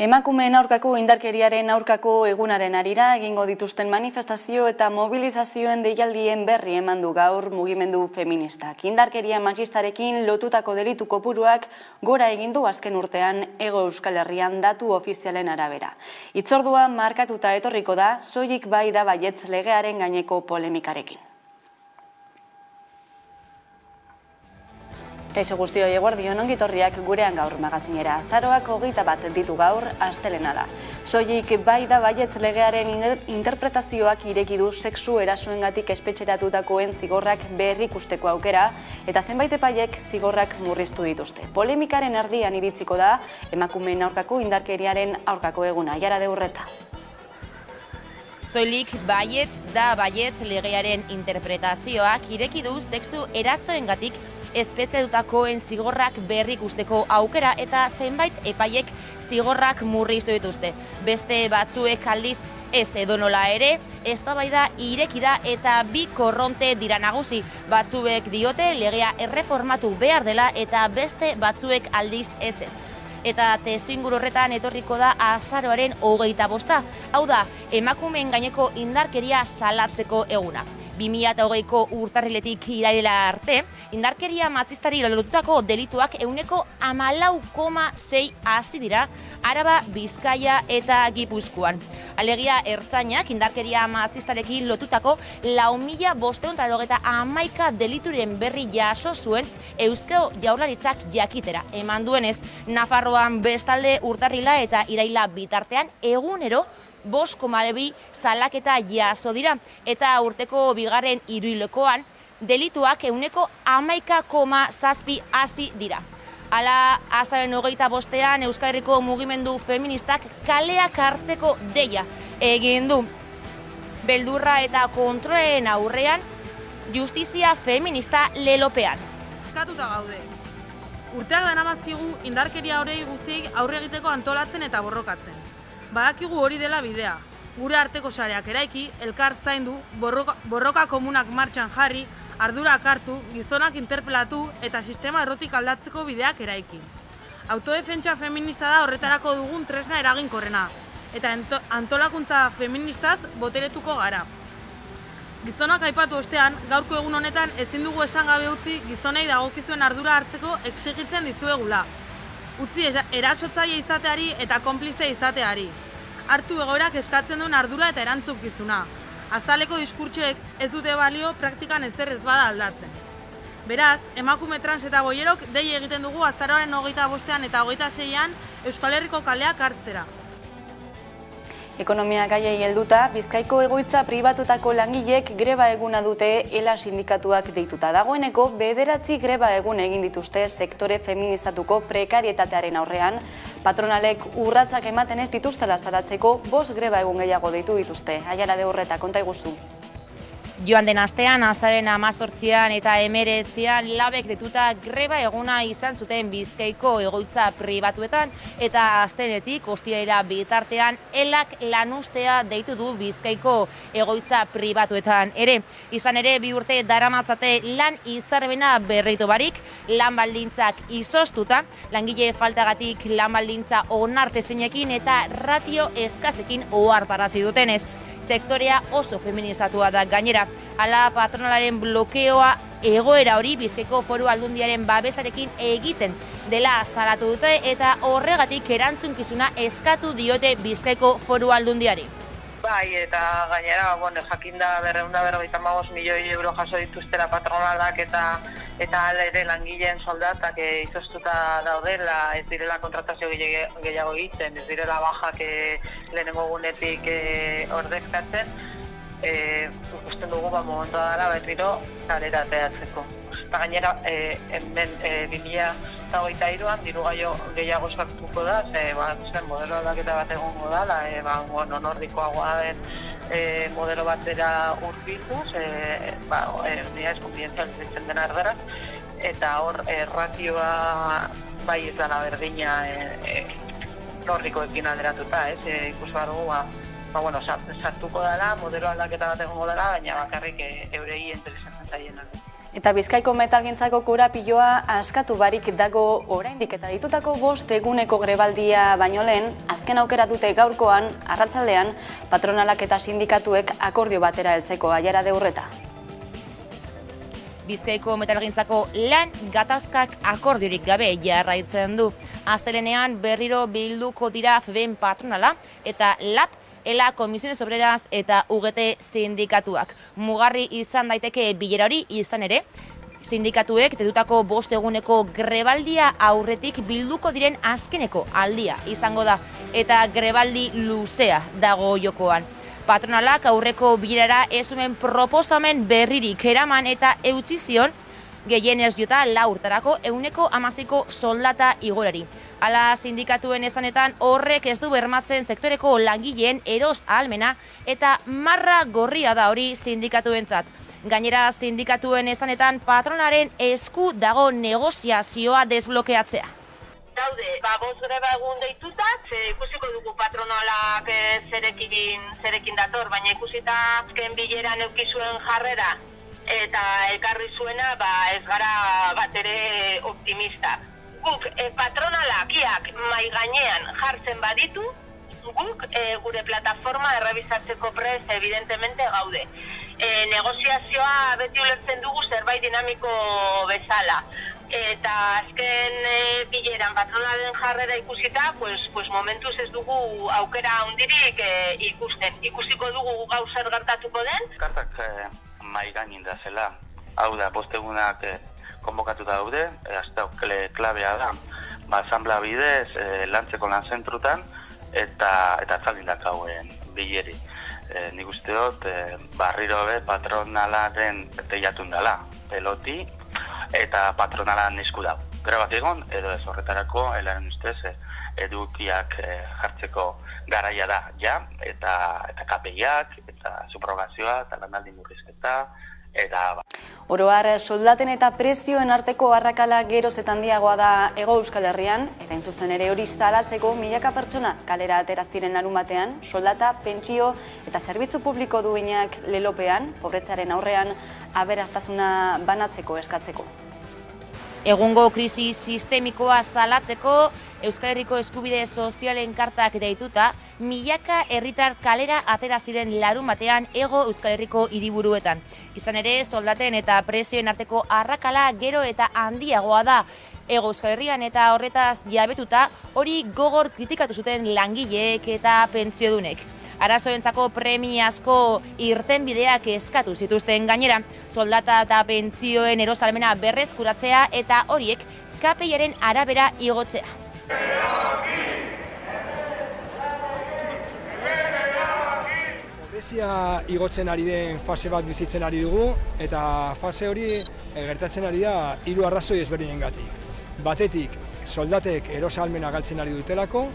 Emakumeen aurkako indarkeriaren aurkako egunaren harira egingo dituzten manifestazio eta mobilizazioen deialdien berri eman du gaur mugimendu feministak. Indarkeria matxistarekin lotutako delitu kopuruak gora egin du azken urtean Hego Euskal Herrian datu ofizialen arabera. Hitzordua markatuta etorriko da soilik bai da baietz legearen gaineko polemikarekin. Kaixo guztioi eguerdion, ongi etorriak gurean gaur magazinera. Azaroak 21 ditu gaur, astelena da. Soilik bai da baietz legearen interpretazioak ireki du sexu erasoengatik espetxeratutakoen zigorrak berrikusteko aukera eta zenbait epaiek zigorrak murriztu dituzte. Polemikaren erdian iritziko da emakumeen aurkako indarkeriaren aurkako eguna. Aiara de Urreta. Soilik baietz da baietz legearen interpretazioak ireki du sexu erasoengatik espetxeratutakoen zigorrak berrikusteko aukera eta zenbait epaiek zigorrak murriztu dituzte. Beste batzuek aldiz ez edonola ere, eztabaida ireki da eta bi korronte dira nagusi. Batzuek diote legea erreformatu behar dela eta beste batzuek aldiz ez. Eta testuinguru horretan etorriko da azaroaren 25. Hau da, emakumeen gaineko indarkeria salatzeko eguna. 2020ko urtarriletik irailera arte, indarkeria matxistari lotutako delituak 14,6 hazi dira Araba, Bizkaia eta Gipuzkoan. Alegia ertzainak indarkeria matxistarekin lotutako 4.511 delituren berri jaso zuen Eusko Jaurlaritzak jakitera. Eman duenez, Nafarroan bestalde urtarrila eta iraila bitartean egunero 5,2 salaketa jaso dira eta urteko bigarren hiruhilekoan delituak 11,7 hazi dira. Hala, azaroaren 25ean Euskal Herriko mugimendu feministak kaleak hartzeko deia egin du. Beldurra eta kontrolen aurrean justizia feminista lelopean. Eskatuta gaude. Urteak danamazkigu indarkeria horrei guztiei aurre egiteko antolatzen eta borrokatzen. Badakigu hori dela bidea. Gure arteko sareak eraiki, elkar zaindu, borroka komunak martxan jarri, ardurak hartu, gizonak interpelatu eta sistema errotik aldatzeko bideak eraiki. Autodefentsa feminista da horretarako dugun tresna eraginkorrena, eta antolakuntza feministaz boteretuko gara. Gizonak aipatu ostean, gaurko egun honetan ezin dugu esan gabe utzi gizonei dagokizuen ardura hartzeko exigitzen dizuegula. Utzi erasotzaile izateari eta konplize izateari. Hartu egoerak eskatzen duen ardura eta erantzukizuna. Azaleko diskurtsoek ez dute balio praktikan ezer ez bada aldatzen. Beraz, emakume trans eta boierok dei egiten dugu azaroaren 25ean eta 26ean Euskal Herriko kaleak hartzera. Ekonomia gaiei helduta, Bizkaiko egoitza pribatutako langileek greba eguna dute ELA sindikatuak deituta. Dagoeneko 9 greba egun egin dituzte sektore feministatuko prekarietatearen aurrean, patronalek urratsak ematen ez dituztela zaratzeko 5 greba egun gehiago deitu dituzte. Aiara de Urreta, konta iguzu. Joan den astean, azaroaren 18ean eta 19ean labek deituta greba eguna izan zuten Bizkaiko egoitza pribatuetan eta astenetik ostiralera bitartean ELAk lanuztea deitu du Bizkaiko egoitza pribatuetan ere. Izan ere, 2 urte daramatzate lan hitzarmena berritu barik, lan baldintzak izoztuta, langile faltagatik lan baldintza onartezinekin eta ratio eskasekin ohartarazi dutenez. Sektorea oso feminizatua da gainera. Hala, patronalaren blokeoa egoera hori Bizkaiko Foru Aldundiaren babesarekin egiten dela salatu dute eta horregatik erantzunkizuna eskatu diote Bizkaiko Foru Aldundiari. Bai, eta gainera, jakinda 255 milioi euro jaso dituztela patronalak eta hala ere langileen soldatak izoztuta daudela, ez direla kontratazio gehiago egiten, ez direla bajak lehenengo gunetik ordezkatzen, ikusten dugu momentua dela berriro kalera ateratzeko. Eta gainera, hemen 2023an diru gehiago sartuko da, modelo aldaketa bat egongo da, nordikoagoa den modelo batera hurbiltuz, unidades confidenciales ditzen den arderaz, eta hor ratioa bai ez dela berdina nordikoekin alderatuta, ikus behar dugu, sartuko dela, modelo aldaketa bat egongo dela, baina bakarrik eurei interesatzen zaienak. Eta Bizkaiko metalgintzako korapiloa askatu barik dago oraindik eta ditutako 5 eguneko grebaldia baino lehen, azken aukera dute gaurkoan, arratsaldean, patronalak eta sindikatuek akordio batera heltzeko aiara deurreta. Bizkaiko metalgintzako lan gatazkak akordiorik gabe jarraitzen du. Astelenenean berriro bilduko dira FEBEN patronala eta LAB, ELA Komisiones Obreras eta UGT sindikatuak. Mugarri izan daiteke bilera hori, izan ere, sindikatuek tetutako 5 eguneko grebaldia aurretik bilduko diren azkeneko aldia izango da, eta grebaldi luzea dago jokoan. Patronalak aurreko bilerara ez zuen proposamen berririk eraman eta eutsi zion gehienez jota 4 urtarako 16% soldata igorari. Hala sindikatuen esanetan horrek ez du bermatzen sektoreko langileen eros ahalmena eta marra gorria da hori sindikatuentzat. Gainera sindikatuen esanetan patronaren esku dago negoziazioa desblokeatzea. Daude, 5 greba egun deituta, ikusiko dugu patronalak zerekin dator, baina ikusita azken bileran eduki zuen jarrera eta ekarri zuena, ez gara batere optimista. Guk patronalak mai gainean jartzen baditu, guk gure plataforma errebisatzeko prest evidentemente gaude. Negoziazioa beti ulertzen dugu zerbait dinamiko bezala. Eta azken bileran patronalen jarrera ikusita, momentuz ez dugu aukera handirik ikusten. Ikusiko dugu gau zer gertatuko den. Kartak mai gainin da zela. Hau da, 5 egunak konbokatu daude, hasta klabea da, asamblea bidez, lantzeko lan zentrutan, eta atzaldindak hauen bileri. Nik uste dut, barriro be patronalaren teiatun dela, peloti, eta patronalan esku dau. Grebak egon, edo ez horretarako, elaren ustez, edukiak jartzeko garaia da, ja, eta KPIak, eta subrogazioa, eta lanaldi murrizketa, eta... Oroar, soldaten eta prezioen arteko arrakala geroz eta handiagoa da Hego Euskal Herrian, eta zuzen ere hori salatzeko milaka pertsona kalera ateraz diren larunbatean, soldata, pentsio eta zerbitzu publiko duinak lelopean, pobretzaren aurrean, aberastasuna banatzeko eskatzeko. Egungo krisi sistemikoa salatzeko, Euskal Herriko eskubide sozialen kartak deituta, milaka herritar kalera atera ziren larunbatean Hego Euskal Herriko hiriburuetan. Izan ere, soldaten eta prezioen arteko arrakala gero eta handiagoa da Hego Euskal Herrian, eta horretaz jabetuta hori gogor kritikatu zuten langileek eta pentsiodunek. Arazoentzako premiazko irtenbideak eskatu zituzten gainera, soldata eta pentsioen erosalmena berreskuratzea eta horiek KPIaren arabera igotzea. Pobrezia igotzen ari den fase bat bizitzen ari dugu, eta fase hori gertatzen ari da 3 arrazoi ezberdinengatik. Batetik, soldatek erosalmena galtzen ari dutelako,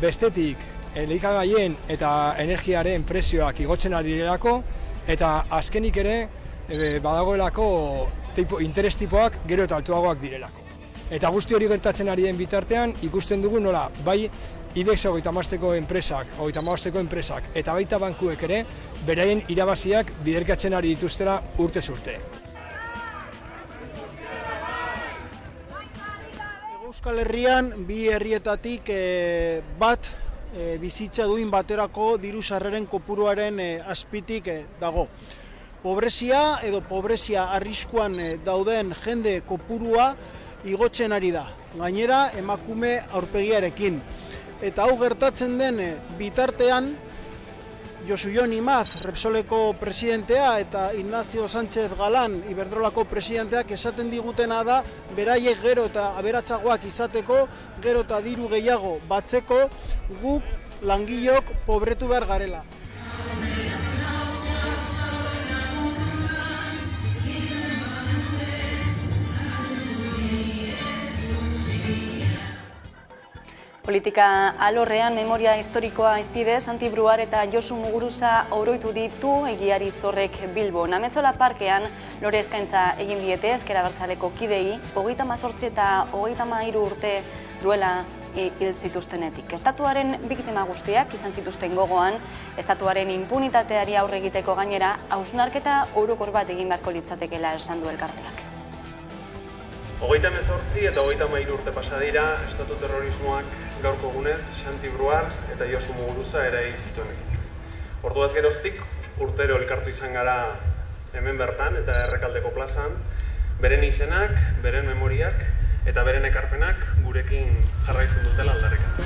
bestetik, elikagaien eta energiaren prezioak igotzen ari direlako, eta azkenik ere badagoelako interes tipoak gero eta altuagoak direlako. Eta guzti hori gertatzen ari den bitartean ikusten dugu nola, bai IBEX 35 enpresak eta baita bankuek ere beraien irabaziak biderkatzen ari dituztera urtez urte. Euskal Herrian bi herrietatik bat bizitza duin baterako diru sarreren kopuruaren azpitik dago. Pobrezia edo pobrezia arriskuan dauden jende kopurua igotzen ari da. Gainera emakume aurpegiarekin. Eta hau gertatzen den bitartean, Josu Jon Imaz, Repsoleko presidentea, eta Ignacio Sánchez Galán, Iberdrolako presidenteak esaten digutena da, beraiek gero eta aberatsagoak izateko, gero eta diru gehiago batzeko, guk langileok pobretu behar garela. Politika alorrean memoria historikoa izpidez, Santi Bruar eta Josu Muguruza oroitu ditu egiari zorrek Bilbon. Ametzola parkean lore eskaintza egin diete ezker abertzaleko kidei, 38 eta 33 urte duela hil zituztenetik. Estatuaren biktima guztiak izan zituzten gogoan, estatuaren impunitateari aurre egiteko gainera, hausnarketa orokor bat egin beharko litzatekeela esan du elkarteak. 38 eta 33 urte pasa dira estatu terrorismoak gaurko egunez Xanti Bruar eta Josu Muguruza erail zituenetik. Orduaz geroztik, urtero elkartu izan gara hemen bertan eta Errekaldeko plazan, beren izenak, beren memoriak eta beren ekarpenak gurekin jarraitzen dutela aldarrikatzen.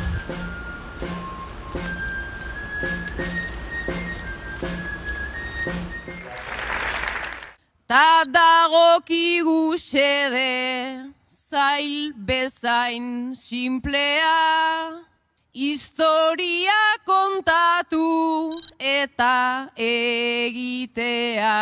Ta dagokigu xede, zail bezain simplea, historia kontatu eta egitea.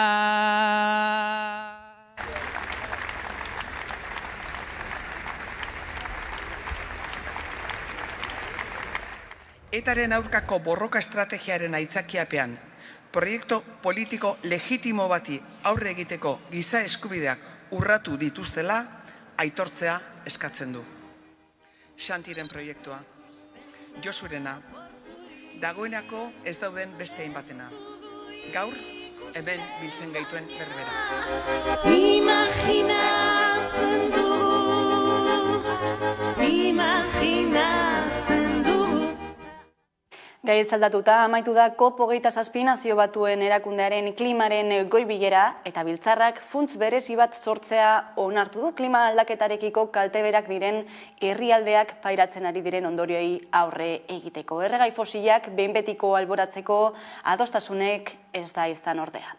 Etaren aurkako borroka estrategiaren aitzakiapean, proiektu politiko legitimo bati aurre egiteko giza eskubideak urratu dituztela aitortzea eskatzen du. Xantiren proiektua, Josurena, dagoenako ez dauden beste hainbatena. Gaur, hemen biltzen gaituen berbera. Imaginatzen dugu, imaginatzen dugu. Gai aldatuta amaitu da COP27 Nazio Batuen erakundearen klimaren goi-bilera eta biltzarrak funts berezi bat sortzea onartu du klima aldaketarekiko kalteberak diren herrialdeak pairatzen ari diren ondorioei aurre egiteko. Erregai fosilak behin betiko alboratzeko adostasunek ez da izan ordea.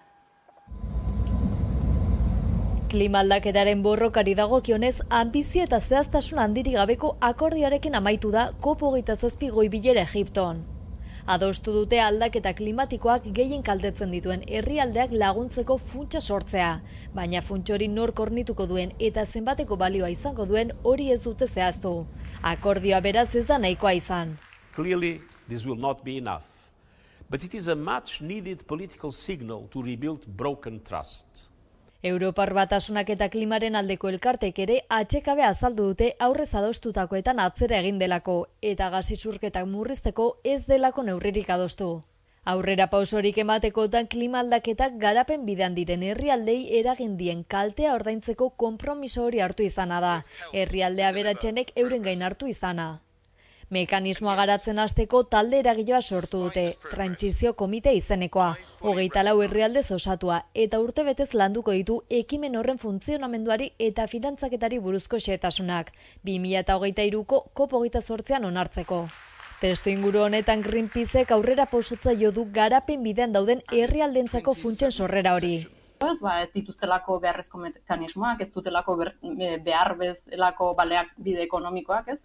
Klima aldaketaren borrokari dagokionez, anbizio eta zehaztasun handirik gabeko akordioarekin amaitu da COP27 goi-bilera Egipton. Adostu dute aldaketa klimatikoak gehien kaltetzen dituen herrialdeak laguntzeko funtsa sortzea, baina funtsa hori nork hornituko duen eta zenbateko balioa izango duen hori ez dute zehaztu. Akordioa beraz ez da nahikoa izan. Clearly, this will not be enough, but it is a much needed political signal to rebuild broken trust. Europar Batasunak eta klimaren aldeko elkartek ere atsekabe azaldu dute aurrez adostutakoetan atzera egin delako eta gas isurketak murrizteko ez delako neurririk adostu. Aurrera pausorik ematekotan klima aldaketak garapen bidean diren herrialdei eragin dien kaltea ordaintzeko konpromiso hori hartu izana da, herrialde aberatsenek euren gain hartu izana. Mekanismoa garatzen hasteko talde eragileoa sortu dute, trantsizio komite izenekoa, 24 herrialdez osatua, eta urtebetez landuko ditu ekimen horren funtzionamenduari eta finantzaketari buruzko xehetasunak, 2023ko COP28an onartzeko. Testu inguru honetan Greenpeacek aurrera pausotza jo du garapen bidean dauden herrialdentzako funtsen sorrera hori. Ez dituztelako beharrezko mekanismoak, ez dutelako behar bezalako baleak bide ekonomikoak, ez?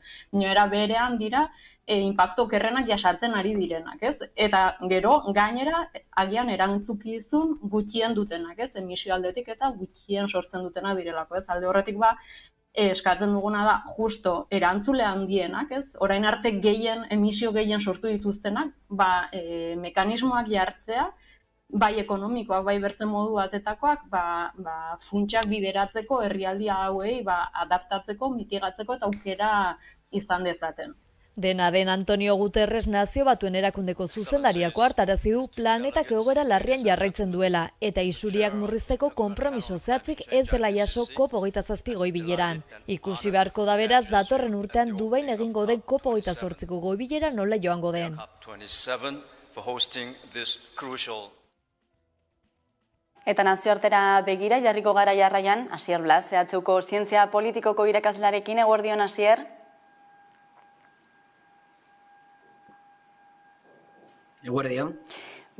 Era berean dira inpaktu okerrenak jasaten ari direnak, ez? Eta gero gainera agian erantzukizun gutxien dutenak, ez? Emisio aldetik eta gutxien sortzen dutena direlako, ez? Alde horretik eskatzen duguna da justo erantzule handienak, ez? Orain arte emisio gehien sortu dituztenak, mekanismoak jartzea, bai ekonomikoak, bai bertzen modu batetakoak, funtsak bideratzeko herrialdi hauei adaptatzeko, mitigatzeko eta aukera izan dezaten. Dena den Antonio Guterres Nazio Batuen erakundeko zuzendariako hartarazi du planetak egoera larrian jarraitzen duela eta isuriak murrizteko konpromiso zehatzik ez dela jaso COP27 goi-bileran. Ikusi beharko da beraz datorren urtean Dubain egingo den COP28ko goi-bilera nola joango den. Eta nazioartera begira jarriko gara jarraian, Asier Blas, EHUko zientzia politikoko irakaslarekin, eguerdion Asier. Eguerdion.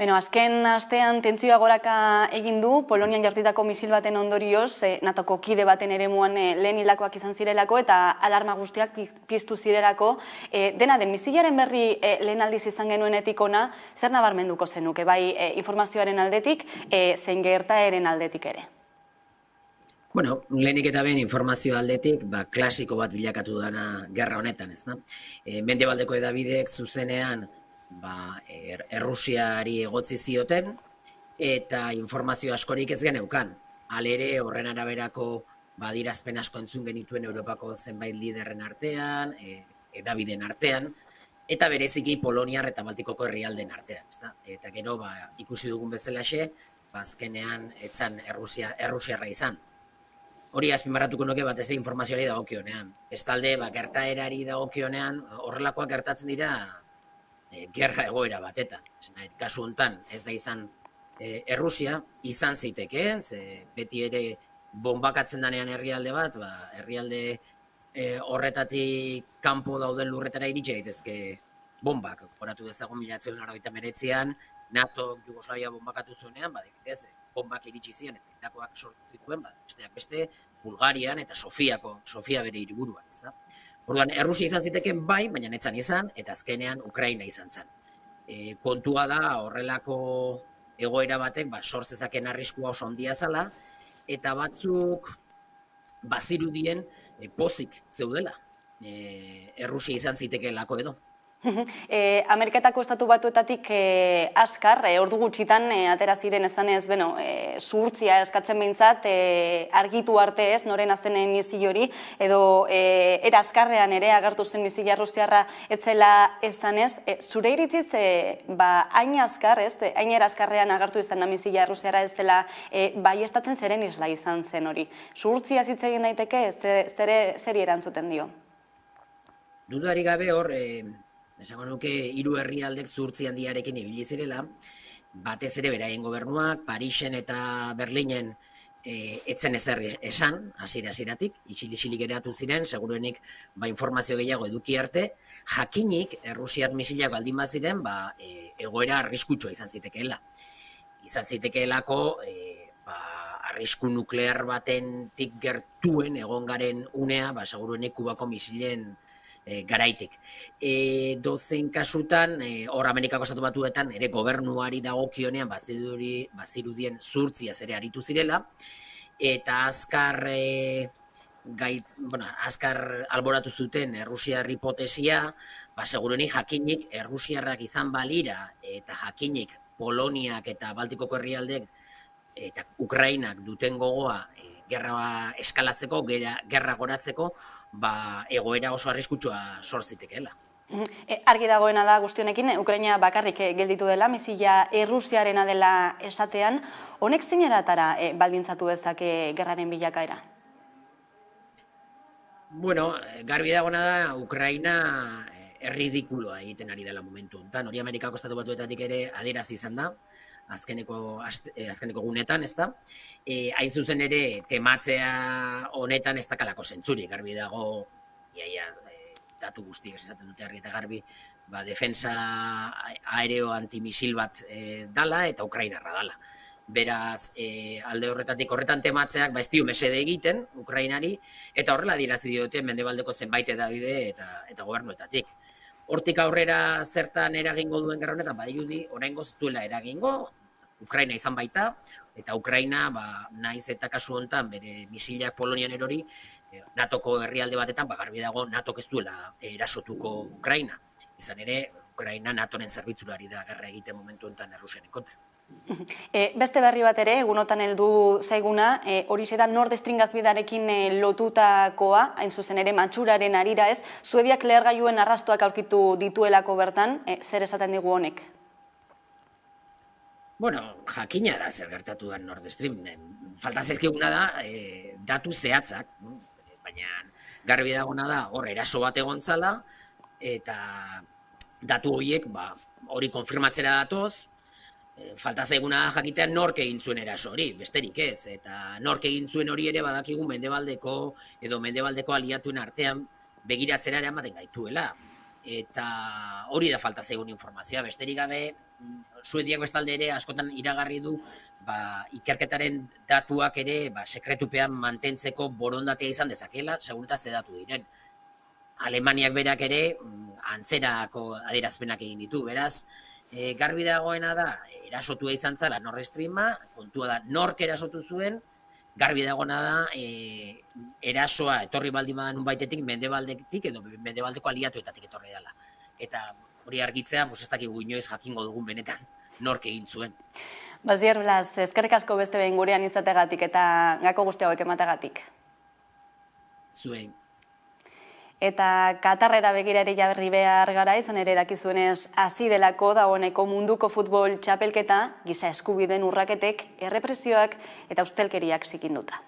Azken astean tentsioa goraka egin du, Polonian jaurtitako misil baten ondorioz, NATOko kide baten eremuan lehen hilakoak izan zirelako eta alarma guztiak piztu zirelako. Dena den, misilaren berri lehen aldiz izan genuenetik ona, zer nabarmenduko zenuke, bai informazioaren aldetik, zein gertaeren aldetik ere? Lehenik eta behin informazio aldetik, klasiko bat bilakatu dana gerra honetan, ez da? Mendebaldeko edabideek zuzenean Errusiari egotzi zioten eta informazio askorik ez geneukan. Halere horren araberako badirazpen asko entzun genituen Europako zenbait liderren artean, hedabideen artean, eta bereziki Poloniar eta Baltikoko herrialdeen artean. Eta gero ikusi dugun bezalaxe, azkenean etzan errusiarra izan. Hori azpimarratuko nuke batez ere informazioari dagokionean. Bestalde, gertaerari dagokionean, horrelakoak gertatzen dira gerra egoera batetan. Kasu honetan ez da izan Errusia, izan zitekeen, beti ere bonbakatzen danean herrialde bat, herrialde horretatik kanpo dauden lurretara iritsi daitezke bombak. Horatu dezagun 1989an, NATO Jugoslavia bombakatu zuenean, badibidez, bombak iritsi ziren eta hildakoak sortu zituen, besteak beste, Bulgarian eta Sofia bere hiriburuan, ezta? Orduan, Errusia izan zitekeen bai, baina netzan izan, eta azkenean Ukraina izan zen. Kontua da horrelako egoera batek sor zezaken arriskua oso handia zala, eta batzuk bazirudien pozik zeudela. Errusia izan zitekeelako edo. Ameriketako estatu batuetatik askar, ordu gutxitan atera ziren ez zuhurtzia eskatzen behintzat, argitu arte ez, noren azten misio hori, edo era askarrean ere agertu zen misila rusiarra etzela ezan ez. Zure iritziz, hain askar, hain era askarrean agertu izan da misila rusiarra etzela bai estatzen zeren isla izan zen hori. Zuhurtzia hitz egin daiteke, zeri erantzuten dio? Dudari gabe hor, esango nuke 3 herrialdek zuhurtzi handiarekin ibili zirela, batez ere beraien gobernuak, Parisen eta Berlinen etzen ezer esan, hasieratik, isilik geratu ziren, seguruenik informazio gehiago eduki arte, jakinik Errusiar misilak baldin baziren, egoera arriskutsua izan zitekeela. Izan zitekeelako, arrisku nuklear batentik gertuen egon garen unea, seguruenik Kubako misilen garaitik. Dozein kasutan, hor Amerikako Estatu Batuetan, ere gobernuari dagokionean bazirudien zuhurtziaz ere aritu zirela, eta azkar alboratu zuten Errusiar hipotesia, seguruenik jakinik Errusiarrak izan balira, eta jakinik Poloniak eta Baltikoko herrialdek eta Ukrainak duten gogoa gerra eskalatzeko, gerra goratzeko, egoera oso arriskutsua sor zitekeela. Argi dagoena da guztionekin, Ukraina bakarrik gelditu dela, misila Errusiarena dela esatean, honek zeineratara baldintzatu dezake gerraren bilakaera? Bueno, garbi dagoena da, Ukraina erridikuloa egiten ari dela momentu honetan. Hori Amerikako Estatu Batuetatik ere adierazi izan da, azkeneko gunetan, ez da? Hain zuzen ere, tematzea honetan ez dakalako zentzurik, garbi dago, datu guztiak esaten dute argi eta garbi, defensa aereo antimisil bat dala eta Ukrainarra dala. Beraz, alde horretan tematzeak ez dio mesede egiten Ukrainari, eta horrela adierazi diote mendebaldeko zenbait hedabide eta gobernuetatik. Hortik aurrera zertan eragingo duen gerra honetan, badirudi oraingoz ez duela eragingo, Ukraina izan baita, eta Ukraina, naiz eta kasu honetan bere misilak Polonian erori, NATOko herrialde batetan, garbi dago NATOk ez duela erasotuko Ukraina. Izan ere, Ukraina NATOren zerbitzurari da gerra egiten momentu honetan Errusiaren kontra. Beste berri bat ere, egunotan heldu zaiguna, hori da Nord Stream gazbidarekin lotutakoa, hain zuzen ere matxuraren arira ez, Suediak lehergailuen arrastoak aurkitu dituelako bertan, zer esaten digu honek? Bueno, jakina da zer gertatu da Nord Stream. Falta zaizkiguna da datu zehatzak, baina garbi dagona da hor eraso bat egon zala, eta datu horiek hori konfirmatzera datoz, falta zaiguna jakitea nork egin zuen eraso hori, besterik ez, eta nork egin zuen hori ere badakigu mendebaldeko aliatuen artean begiratzera eramaten gaituela. Eta hori da falta zaigun informazioa, besterik gabe, Suediak bestalde ere askotan iragarri du ikerketaren datuak ere sekretupean mantentzeko borondatea izan dezakela, segurtaz ze datu diren. Alemaniak berak ere antzerako adierazpenak egin ditu, beraz, garbi dagoena da, erasotua izan zala Nord Streama, kontua da nork erasotu zuen, garbi dagoena da, erasoa etorri baldin badan baitetik mendebaldetik edo mendebaldeko aliatuetatik etorri dela. Eta hori argitzea, ez dakigu inoiz jakingo dugun benetan nork egin zuen. Basier Blas, eskerrik asko beste behin gurean izategatik eta gako guzti hauek emategatik. Zuei. Eta Katarrera begira ere jarri behar gara, izan ere dakizuenez hasi delako dagoeneko munduko futbol txapelketa, giza eskubideen urraketek, errepresioak eta ustelkeriak zikinduta.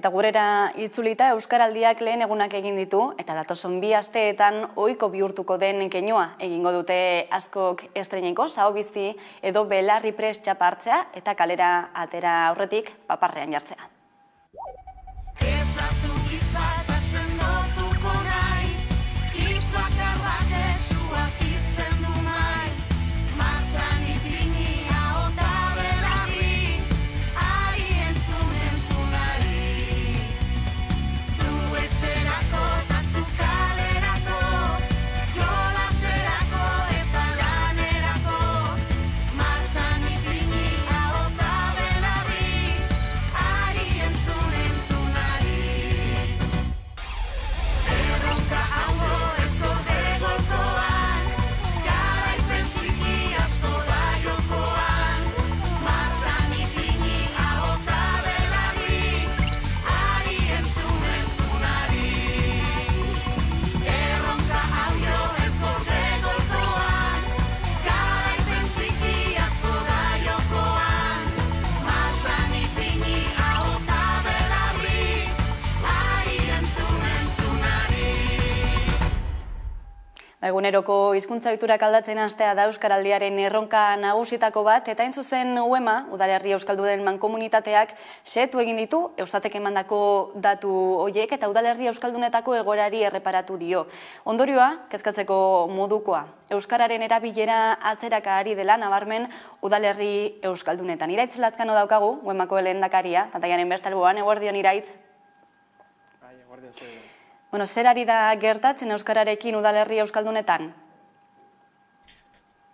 Eta gurera itzulita Euskaraldiak lehen egunak egin ditu, eta datozen 2 asteetan ohiko bihurtuko den keinua egingo dute askok estreineko, Sao Bizi edo Belarri Prest txapartzea eta kalera atera aurretik paparrean jartzea. Eguneroko hizkuntza ohiturak aldatzen hastea da Euskaraldiaren erronka nagusitako bat, eta hain zuzen UEMA, Udalerri Euskalduden Mankomunitateak, xehetu egin ditu Eustatek emandako datu horiek eta Udalerri Euskaldunetako egoerari erreparatu dio. Ondorioa, kezkatzeko modukoa, Euskararen erabilera atzeraka ari dela nabarmen Udalerri Euskaldunetan. Iraitz Lazkano daukagu, UEMako lehendakaria, pantaiaren beste alboan, eguerdion Iraitz. Bueno, zer ari da gertatzen Euskararekin Udalerri Euskaldunetan?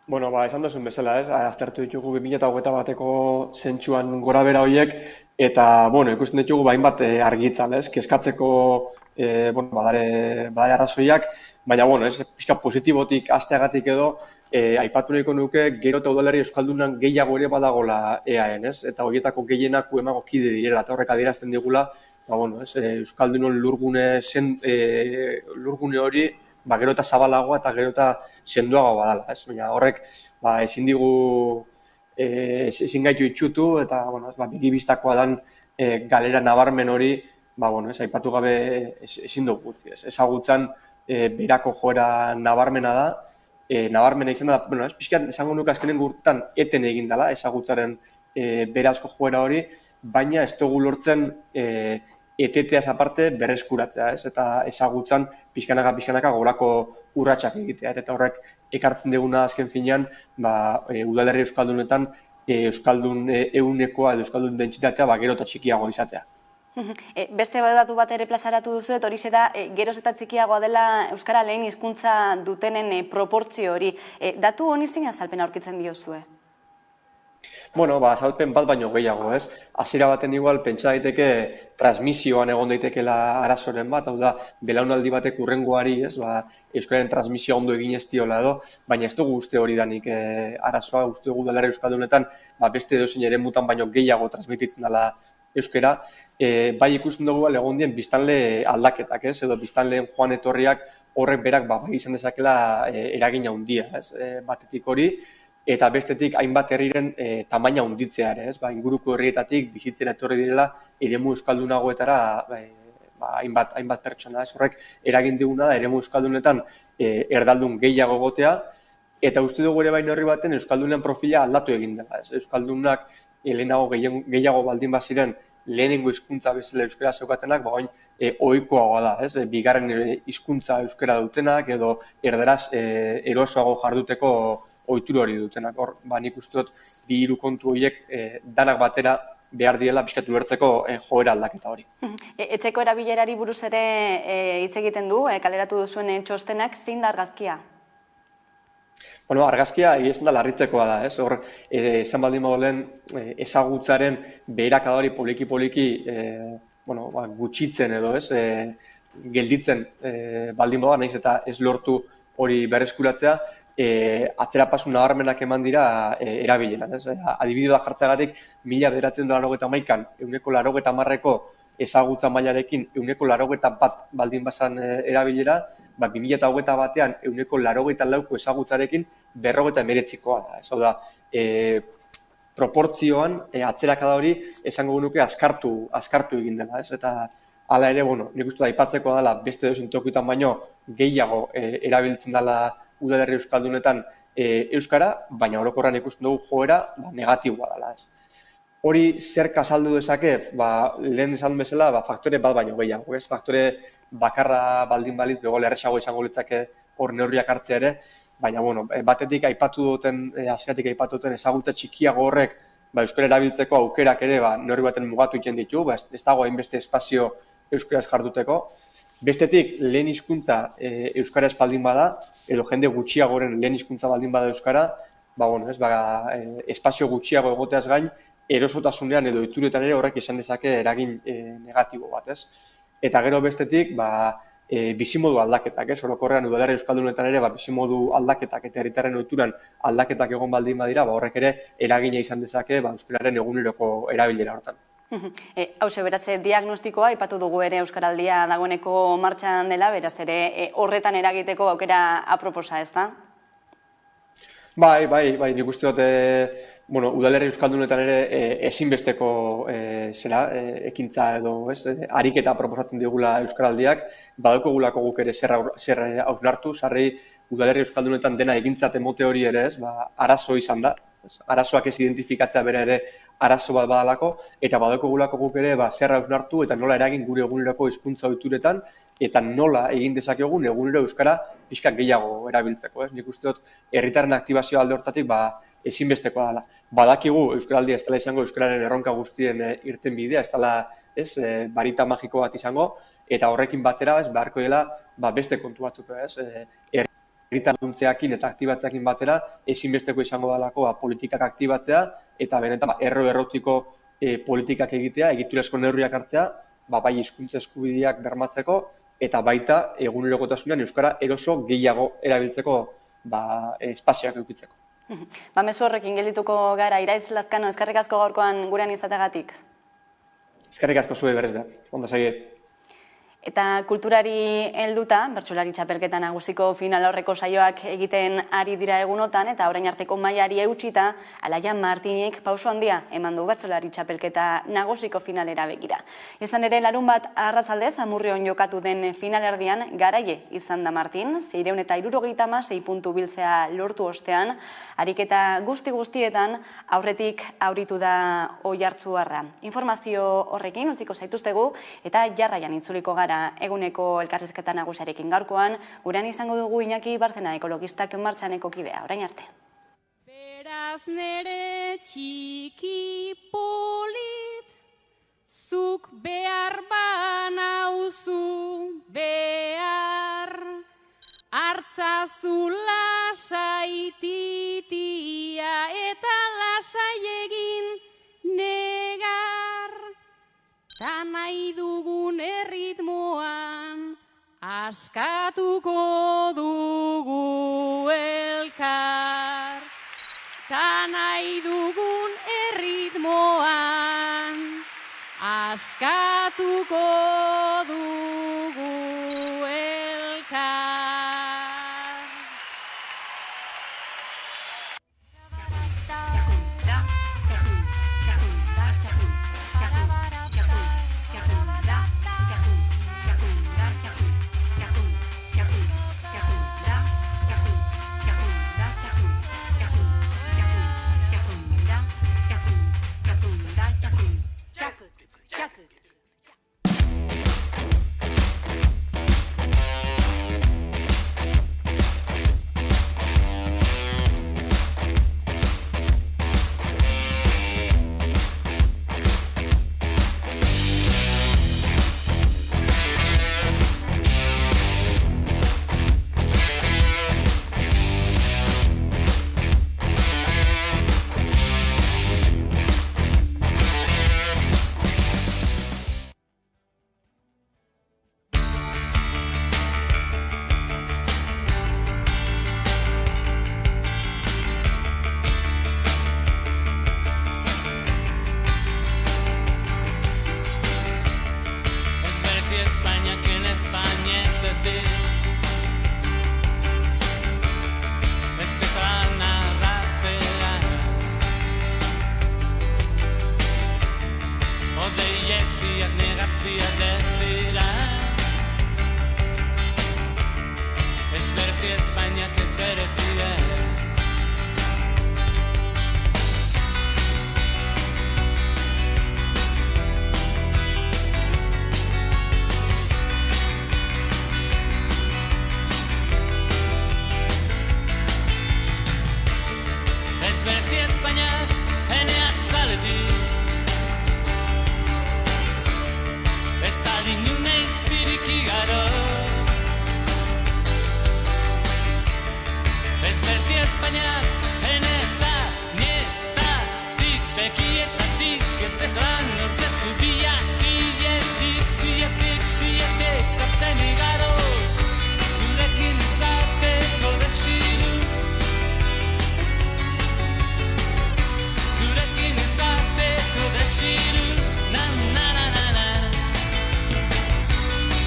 Bueno, esan duzun bezala, aztertu ditugu 2021ko zentsuan gora bera horiek, eta, ikusten ditugu hainbat argitzal, kezkatzeko, badare arrazoiak, baina, pixka positibotik hasteagatik edo, aipatu nahiko nuke, gero eta Udalerri Euskaldunan gehiago ere badagola EAN, eta horietako gehienak UEMako kide direla, eta horrek adierazten digula, Euskaldunon lurgune hori gero eta zabalagoa eta gero eta sendoagoa badala. Baina horrek ezin digu ezin gaitu itxutu eta bigibistakoa dan galera nabarmen hori aipatu gabe ezin dugu gutxi. Ezagutzan berako joera nabarmena da. Nabarmena izan da, pixkat esango nuke azkenen gurtan eten egin dela ezagutzaren berazko joera hori, baina ez dugu lortzen eteteaz aparte berreskuratzea, eta ezagutzan pixkanaka gorako urratsak egitea. Eta horrek ekartzen duguna azken finean, Udalerri Euskaldunetan Euskaldun ehunekoa edo Euskaldun dentsitatea gero eta txikiagoa izatea. Beste datu bat ere plazaratu duzu, eta hori da geroz eta txikiagoa dela Euskara lehen hizkuntza dutenen proportzio hori. Datu honi zein azalpen aurkitzen diozue? Azalpen bat baino gehiago, ez? Hasiera baten igual pentsa daiteke transmisioan egon daitekeela arazoren bat, hau da, belaunaldi batek hurrengoari, ez? Euskararen transmisioa ondo egin ez diola edo, baina ez dugu uste hori danik arazoa, uste dugu Udalerri Euskaldunetan, beste edozein eremutan baino gehiago transmititzen dela euskara. Bai ikusten dugu egon dien biztanle aldaketak, ez? Edo biztanleen joan etorriak horrek berak izan dezakela eragina handia, ez? Batetik hori, eta bestetik hainbat herriren tamaina handitzea ere, inguruko herrietatik bizitzera etorri direla eremu euskaldunagoetara hainbat pertsona. Horrek eragin diguna da eremu euskaldunetan erdaldun gehiago egotea, eta uste dugu ere baino herri baten euskaldunen profila aldatu egin dela. Euskaldunak lehenago gehiago baldin baziren lehenengo hizkuntza bezala euskara zeukatenak, orain ohikoagoa da, bigarren hizkuntza euskara dutenak edo erdaraz erosoago jarduteko ohitura hori dutenak. Hor, nik uste dut bi hiru kontu horiek danak batera behar diela pixkatu ulertzeko joera aldaketa hori. Etxeko erabilerari buruz ere hitz egiten du, kaleratu duzuen txostenak, zein da argazkia? Bueno, argazkia egizan da larritzekoa da, Hor, esan baldin modulen ezagutzaren beherakada hori poliki gutxitzen edo, gelditzen baldin moduan, nahiz eta ez lortu hori berreskuratzea, atzerapasun nabarmenak eman dira erabileran. Adibide bat jartzeagatik, 1991an 180ko ezagutza mailarekin 181 baldin bazan erabilera, 2021an 184ko ezagutzarekin 219koa da. Hau da, proportzioan atzerakada hori esango genuke askartu egin dela. Eta hala ere, nik uste da aipatzeko dela beste edozein tokietan baino gehiago erabiltzen dela udalerri euskaldunetan euskara, baina orokorrean ikusten dugu joera negatiboa dela. Hori zer azaldu dezake, lehen esan bezala, faktore bat baino gehiago. Faktore bakarra baldin balit, bego lerresago izango litzake hor neurriak hartzea ere, baina batetik aipatu duten ezagutza txikiago horrek euskara erabiltzeko aukerak ere neurri baten mugatu egiten ditu, ez dago hainbeste espazio euskaraz jarduteko. Bestetik, lehen hizkuntza euskara espaldin bada, edo jende gutxiagoren lehen hizkuntza baldin bada euskara, espazio gutxiago egoteaz gain, erosotasunean edo ohituretan ere horrek izan dezake eragin negatibo bat, Eta gero bestetik, bizimodu aldaketak, orokorrean udalerri euskaldunetan ere bizimodu aldaketak eta herritarren ohituran aldaketak egon baldin badira, horrek ere eragina izan dezake euskararen eguneroko erabilera hortan. Hauxe, beraz, diagnostikoa aipatu dugu ere Euskaraldia dagoeneko martxan dela, beraz ere horretan eragiteko aukera aproposa, ez da? Bai, nik uste dut udalerri euskaldunetan ere ezinbesteko ekintza edo ariketa proposatzen digula Euskaraldiak, badaukagulako guk ere zer hausnartu, sarri udalerri euskaldunetan dena egintzat emote hori ere arazo izan da, arazoak ez identifikatzea bere ere arazo bat badalako, eta badaukagulako guk ere zer hausnartu eta nola eragin gure eguneroko hizkuntza ohituretan, eta nola egin dezakegun egunero euskara pixka gehiago erabiltzeko. Nik uste dut herritarren aktibazioa alde hortatik ezinbestekoa dela. Badakigu Euskaraldia ez dela izango euskararen erronka guztien irten bidea, ez dela barita magiko bat izango, eta horrekin batera beharko dela beste kontu batzuk. Herritarduntzeakin eta aktibatzeakin batera ezinbesteko izango dalako politikak aktibatzea eta benetan errotiko politikak egitea, egiturezko neurriak hartzea, bai hizkuntza eskubideak bermatzeko eta baita egunerokotasunean euskara eroso gehiago erabiltzeko espazioak edukitzeko. Mezu horrekin geldituko gara, Iraiz Lazkano, eskerrik asko gaurkoan gurean izategatik. Eskerrik asko zuei berriz da, ondo segi. Eta kulturari helduta, bertsolari txapelketa nagusiko final aurreko saioak egiten ari dira egunotan, eta orain arteko mailari eutsita, Alaia Martinik pauso handia eman du bertsolari txapelketa nagusiko finalera begira. Izan ere, larun bat arratsaldez Amurrion jokatu den finalerdian garaile izan da Martin, 676 puntu biltzea lortu ostean, ariketa guztietan aurretik auritu da Oiartzuarra. Informazio horrekin utziko zaituztegu eta jarraian itzuliko gara eguneko elkarrizketa nagusiarekin gaurkoan, gurean izango dugu Iñaki Barzena ekologistak martxaneko kidea, orain arte. Beraz nere txiki polit, zuk behar banauzu behar, hartzazu lasai titia eta lasai egin negar. Ta nahi dugun erritmoan askatuko dugu elkar. Ta nahi dugun erritmoan askatuko dugu elkar. si España que en Españetetik ez bezala narratzea Odei esiak negartzia dezira Ez berzi Espainiak ez berezia Ez berzi Espainiak ene azaletik Ez da dinune izpirik igaro Ez berzi Espainiak ene zanietatik Bekietatik ez dezalan nortzezku bila Zietik zartzen igaro Zurekin izateko desiru Zurekin izateko desiru Na na na na na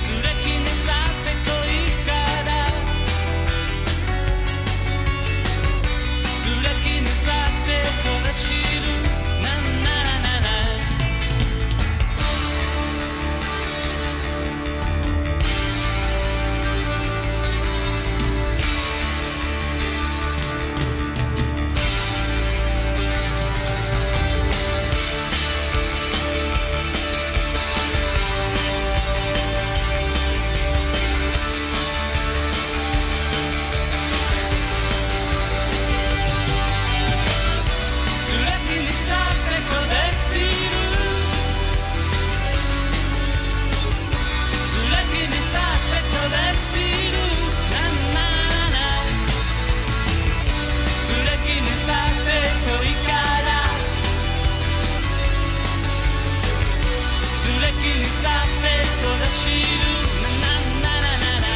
Zurekin izateko ikara Zurekin izateko desiru Na na na na na Zurekin izateko desiru Zurekin izateko desiru Na na na Zurekin izateko ikara Zurekin izateko desiru Na na na na na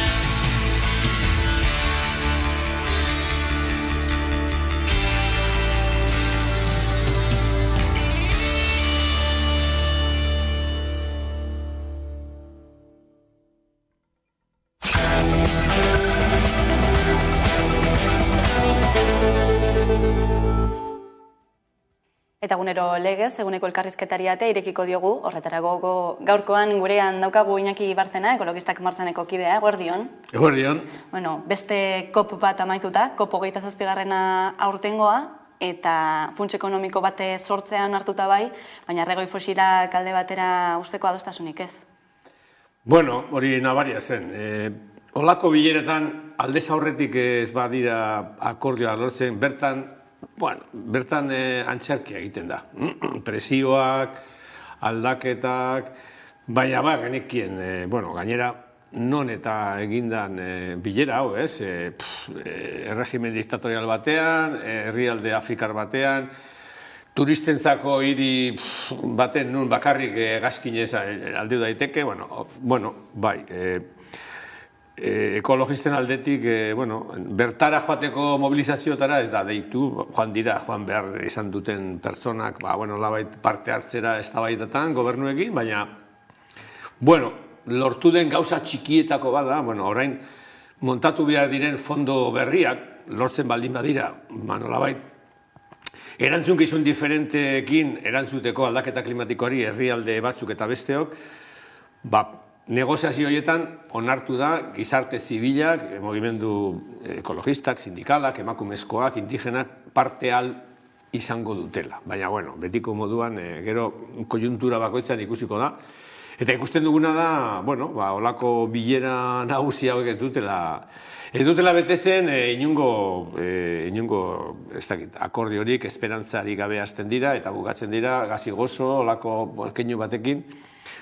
Eta egunero legez, eguneko elkarrizketari ate irekiko diogu, horretarago gaurkoan gurean daukagu Iñaki Bartzena, ekologistak martxaneko kidea, eguerdion. Eguerdion. Bueno, beste COP bat amaituta, COP 27 aurtengoa, eta funts ekonomiko bate sortzean hartuta bai, baina erregoi fosilak alde batera usteko adostasunik ez. Bueno, hori nabaria zen. Olako bileretan aldez aurretik ez badira akordioa lortzen, bertan antxerkia egiten da. Presioak, aldaketak, baina genekien, gainera, non eta egindan bilera hau, ez? Erregimen diktatorial batean, herrialde afrikar batean, turistentzako hiri baten nun bakarrik gazkinez aldeu daiteke, bai, ekologisten aldetik, bertara joateko mobilizazioetara ez da deitu, joan behar izan duten pertsonak, labait parte hartzera eztabaidatan gobernuekin, baina, lortu den gauza txikietako bada, orain montatu behar diren fondo berriak, lortzen baldin badira, labait, erantzunkizun diferenteekin erantzuteko aldaketa klimatikoari herrialde batzuk eta besteok, negoziazio horietan onartu da gizarte zibilak, mugimendu ekologistak, sindikalak, emakumezkoak, indigenak parte izango dutela. Baina, betiko moduan, gero konjuntura bakoitzan ikusiko da. Eta ikusten duguna da, olako bilera nagusia hauek ez dutela betetzen inungo akordiorik, esperantzarik gabe hasten dira, eta bukatzen dira, gazi gozo, olako keinu batekin,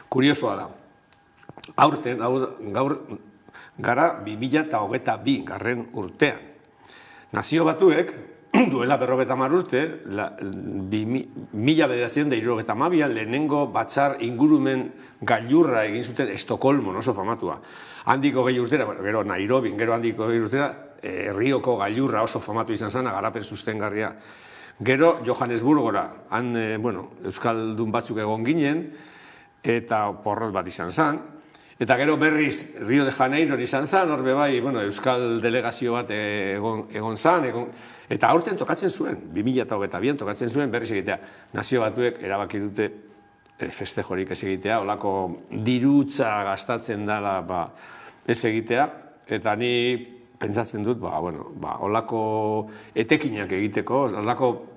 kuriosoa da. Aurten, gaur gara 2022 garren urtean. Nazio Batuek, duela 50 urte, 1972an lehenengo batzar ingurumen gailurra egin zuten Estokolmon oso famatua. Handiko 20 urtera, gero Nairobi, gero handiko 20 urtera, Rioko gailurra oso famatu izan zana, garapen sustengarria. Gero Johannesburgora, Euskaldun batzuk egon ginen, eta porrot bat izan zan. Eta gero berriz Rio de Janeiro izan zen, hor bai, euskal delegazio bat egon zen, eta aurten tokatzen zuen, 2022 tokatzen zuen berriz egitea. Nazio Batuek erabaki dute festejorik ez egitea, olako dirutza gastatzen dela ez egitea, eta ni pentsatzen dut, olako etekinak egiteko, olako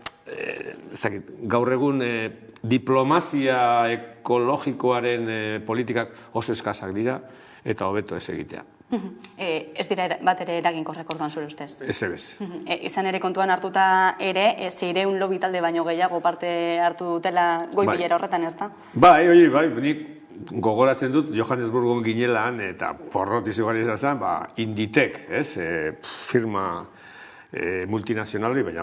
gaur egun diplomazia ekologikoaren politikak oso eskasak dira, eta hobeto ez egitea. Ez dira bat ere eraginkorrak orduan zure ustez? Ez. Izan ere kontuan hartuta ere, 600 lobby talde baino gehiago parte hartu dutela goi bilera horretan, ez da? Bai, nik gogoratzen dut Johannesburgon ginelan eta porrot izugarri izan zen, Inditex, firma multinazionali, baina,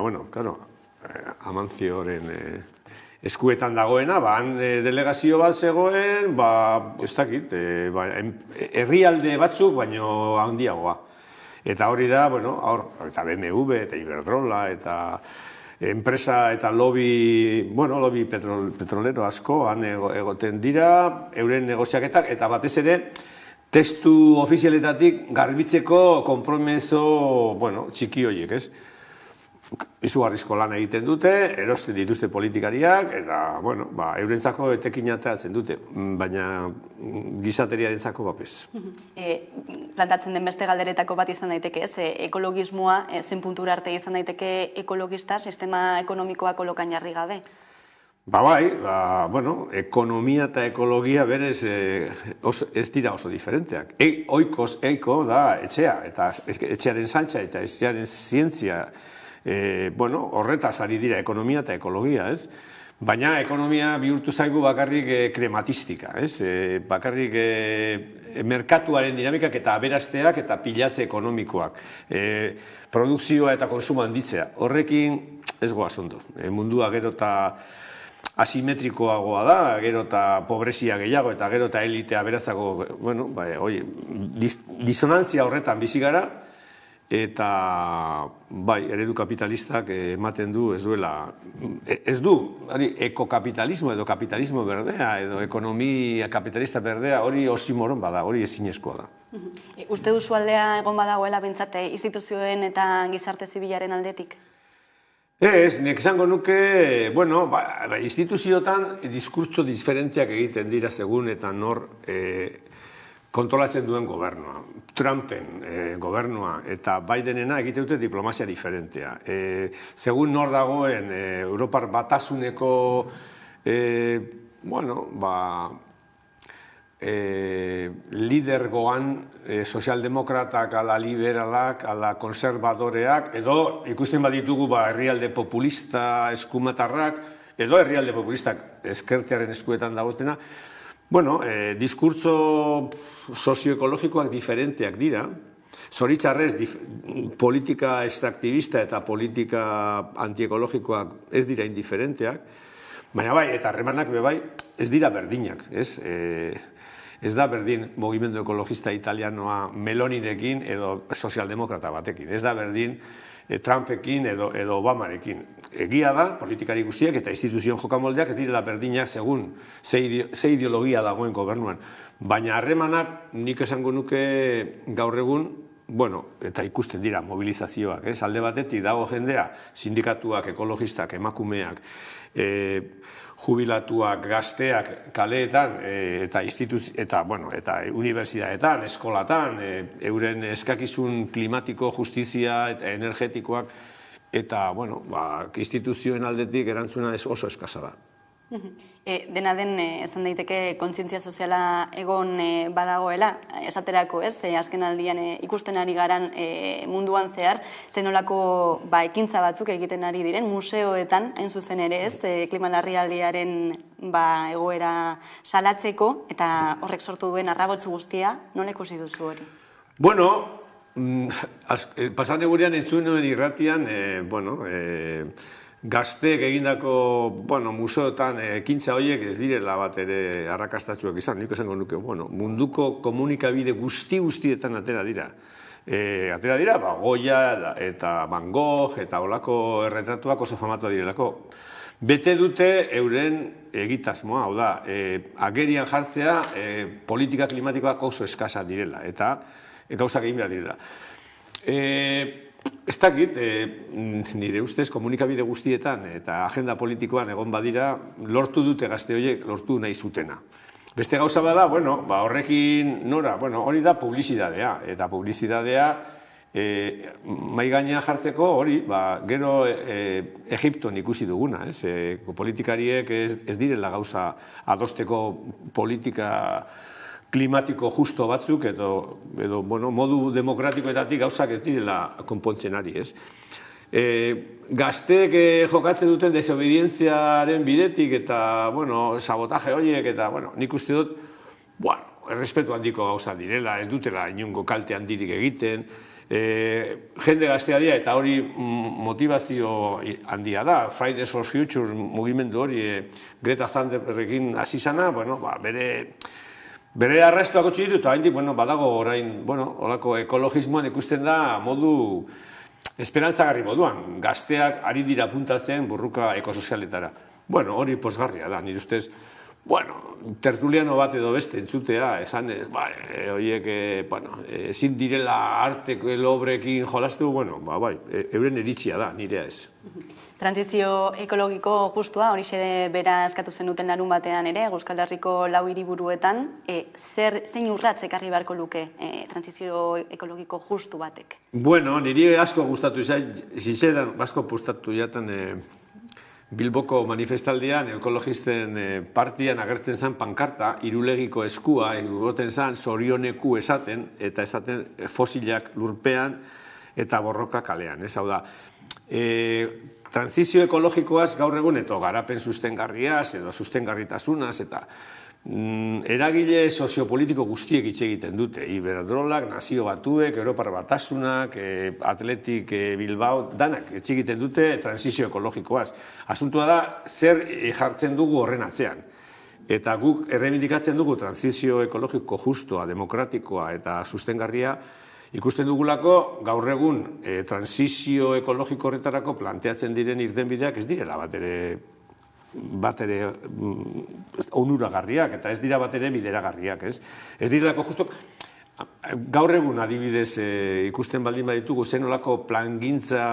Amantzioren eskuetan dagoena, han delegazio bat zegoen, ez dakit, herrialde batzuk, baino handiagoa. Eta hori da, eta BMW, eta Iberdrola, eta enpresa eta lobby petrolero asko han egoten dira, euren negoziaketak, eta batez ere, testu ofizialetatik garbitzeko konpromeso txiki horiek, ez? Izugarrizko lan egiten dute, erosten dituzte politikariak, eta, eurentzako etekin ateratzen dute, baina gizateriarentzako bapez. Plantatzen den beste galderetako bat izan daiteke, ez? Ekologismoa, zen puntura arte izan daiteke ekologista, sistema ekonomikoa kolokan jarri gabe? Ekonomia eta ekologia berez ez dira oso diferenteak. Eiko da etxea, eta etxearen zantza eta etxearen zientzia, horretaz ari dira ekonomia eta ekologia, ez? Baina ekonomia bihurtu zaigu bakarrik krematistika, ez? Bakarrik merkatuaren dinamikak eta aberasteak eta pilatze ekonomikoak. Produkzioa eta konsumo handitzea. Horrekin ez goaz ondo. Mundua gero eta asimetrikoagoa da, gero eta pobrezia gehiago eta gero eta elitea berazako, disonantzia horretan bizi gara, eta eredu kapitalistak ematen du, ez du, ekokapitalismo edo kapitalismo berdea, edo ekonomia kapitalista berdea, hori osimoron bada, hori ezinezkoa da. Uste duzu aldea egon badagoela bentsate instituzioen eta gizarte zibilaren aldetik? Ez, nek esango nuke, instituzioetan diskurtso diferenteak egiten dira segun eta nor kontrolatzen duen gobernua. Trumpen gobernua eta Bidenena egite dute diplomazia diferentea. Segun nor dagoen Europar Batasuneko lidergoan sozialdemokratak, ala liberalak, ala konservadoreak, edo ikusten baditugu herrialde populista eskumatarrak, edo herrialde populistak ezkertearen eskuetan dagotena, diskurtso sozioekologikoak diferenteak dira. Zoritxarrez, politika extraktibista eta politika antiekologikoak ez dira indiferenteak, baina eta harremanak ez dira berdinak, ez? Ez da berdin mugimendu ekologista italianoa Melonirekin edo sozialdemokrata batekin, ez da berdin Trumpekin edo Obamarekin. Egia da, politikari guztiak eta instituzioen jokamoldeak ez direla berdinak segun ze ideologia dagoen gobernuan. Baina harremanak nik esango nuke gaur egun, eta ikusten dira mobilizazioak, alde batetik dago jendea, sindikatuak, ekologistak, emakumeak, jubilatuak, gazteak kaleetan eta unibertsitateetan, eskolatan, euren eskakizun klimatiko, justizia eta energetikoak, eta instituzioen aldetik erantzuna oso eskasa da. Dena den, esan daiteke kontzientzia soziala egon badagoela, esaterako ez, azken aldian ikusten ari garan munduan zehar, zenolako ekintza batzuk egiten ari diren, museoetan, hain zuzen ere ez, klima larrialdiaren egoera salatzeko, eta horrek sortu duen arrabotzu guztia, nola ikusi duzu hori? Pasante gurean entzun nuen irratian, gazteek egindako museoetan ekintza horiek ez direla bat ere arrakastatsuak izan, nik esango nuke, munduko komunikabide guztietan atera dira. Atera dira, Goya eta Van Gogh eta olako erretratuak oso famatu direlako. bete dute euren egitasmoa, hau da, agerian jartzea politika klimatikoak oso eskasa direla, eta gauzak egin behar direla. Ez dakit, nire ustez komunikabide guztietan eta agenda politikoan egon badira, lortu dute gazte horiek, lortu nahi zutena. Beste gauza bada, horrekin nora, hori da publizidadea, eta publizidadea mai gainean jartzeko hori, gero Egipton ikusi duguna, politikariek ez direla gauza adosteko politika klimatiko justo batzuk, edo modu demokratikoetatik gauzak ez direla konpontzen ari, ez? Gazteek jokatzen duten desobedientziaren bidetik eta, sabotaje horiek eta, nik uste dut, errespetu handiko gauza direla, ez dutela inongo kalte handirik egiten, jende gaztea dira eta hori motivazio handia da. Fridays for Future mugimendu hori Greta Thunbergekin hasi zana, bere arrastuak utzi ditu, eta haindik, badago orain, holako ekologismoan ikusten da modu esperantzagarri moduan, gazteak ari dira puntatzen burruka ekosozialetara. Hori posgarria da, nire ustez, tertuliano bat edo beste entzutea, esan, horiek, ezin direla arteko elobrekin jolastu, euren eritzia da, nirea ez. Transizio ekologiko justua, horixe bera eskatu zenuten larun batean ere, Euskal Herriko 4 hiriburuetan, zein urratz ekarri beharko luke transizio ekologiko justu batek? Niri asko gustatu zizedan, asko gustatu jaten Bilboko manifestaldian, ekologisten partian agertzen zen pankarta, irulegiko eskua, egoten zen zorioneku esaten, eta esaten fosilak lurpean eta borroka kalean. Hau da, transizio ekologikoaz gaur egun eto garapen sustengarriaz edo sustengarritasunaz eta eragile soziopolitiko guztiek hitz egiten dute. Iberdrolak, Nazio Batuek, Europar Batasunak, Athletic Bilbao, danak hitz egiten dute transizio ekologikoaz. Asuntua da, zer jartzen dugu horren atzean. Eta guk errebindikatzen dugu transizio ekologiko justua, demokratikoa eta sustengarria, ikusten dugulako gaur egun transizio ekologiko horretarako planteatzen diren irtenbideak ez direla bat ere onuragarriak eta ez dira bat ere bideragarriak, ez? Ez direlako justu, gaur egun adibidez ikusten baldin baditugu zenolako plangintza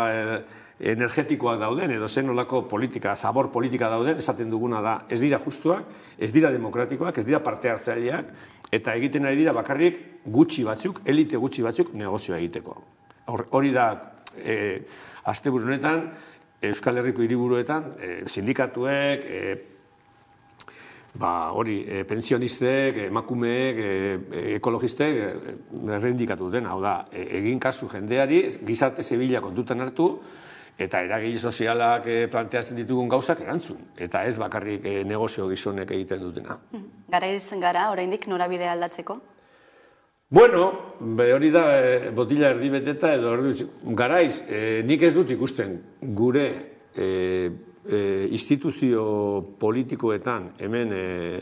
energetikoak dauden edo zenolako politika, zabor politika dauden, esaten duguna da ez dira justuak, ez dira demokratikoak, ez dira parte hartzaileak, eta egiten ari dira bakarrik gutxi batzuk, elite gutxi batzuk negozioa egiteko. Hori da, asteburu honetan, Euskal Herriko hiriburuetan, sindikatuek, pensionistek, emakumeek, ekologistek, errendikatu duten, hau da, egin kasu jendeari, gizarte zibila kontutan hartu, eta eragile sozialak planteatzen ditugun gauzak erantzun, eta ez bakarrik negozio gizonek egiten dutena. Garaiz gara, oraindik norabidea aldatzeko? Hori da botila erdibeteta edo garaiz, nik ez dut ikusten gure instituzio politikoetan hemen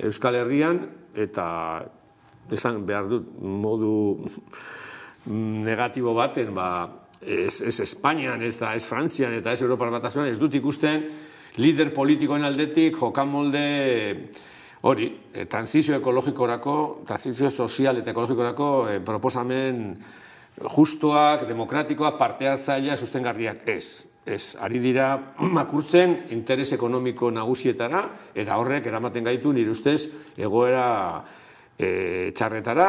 Euskal Herrian eta esan behar dut modu negatibo baten, ez Espainian, ez Frantzian eta ez Europar Batasunan, ez dut ikusten lider politikoen aldetik jokamolde hori, transizio ekologikorako, transizio sozial eta ekologikorako proposamen justuak, demokratikoak, parte hartzailea, sustengarriak ez. Ari dira makurtzen interes ekonomiko nagusietara, eta horrek eramaten gaitu nire ustez egoera txarretara,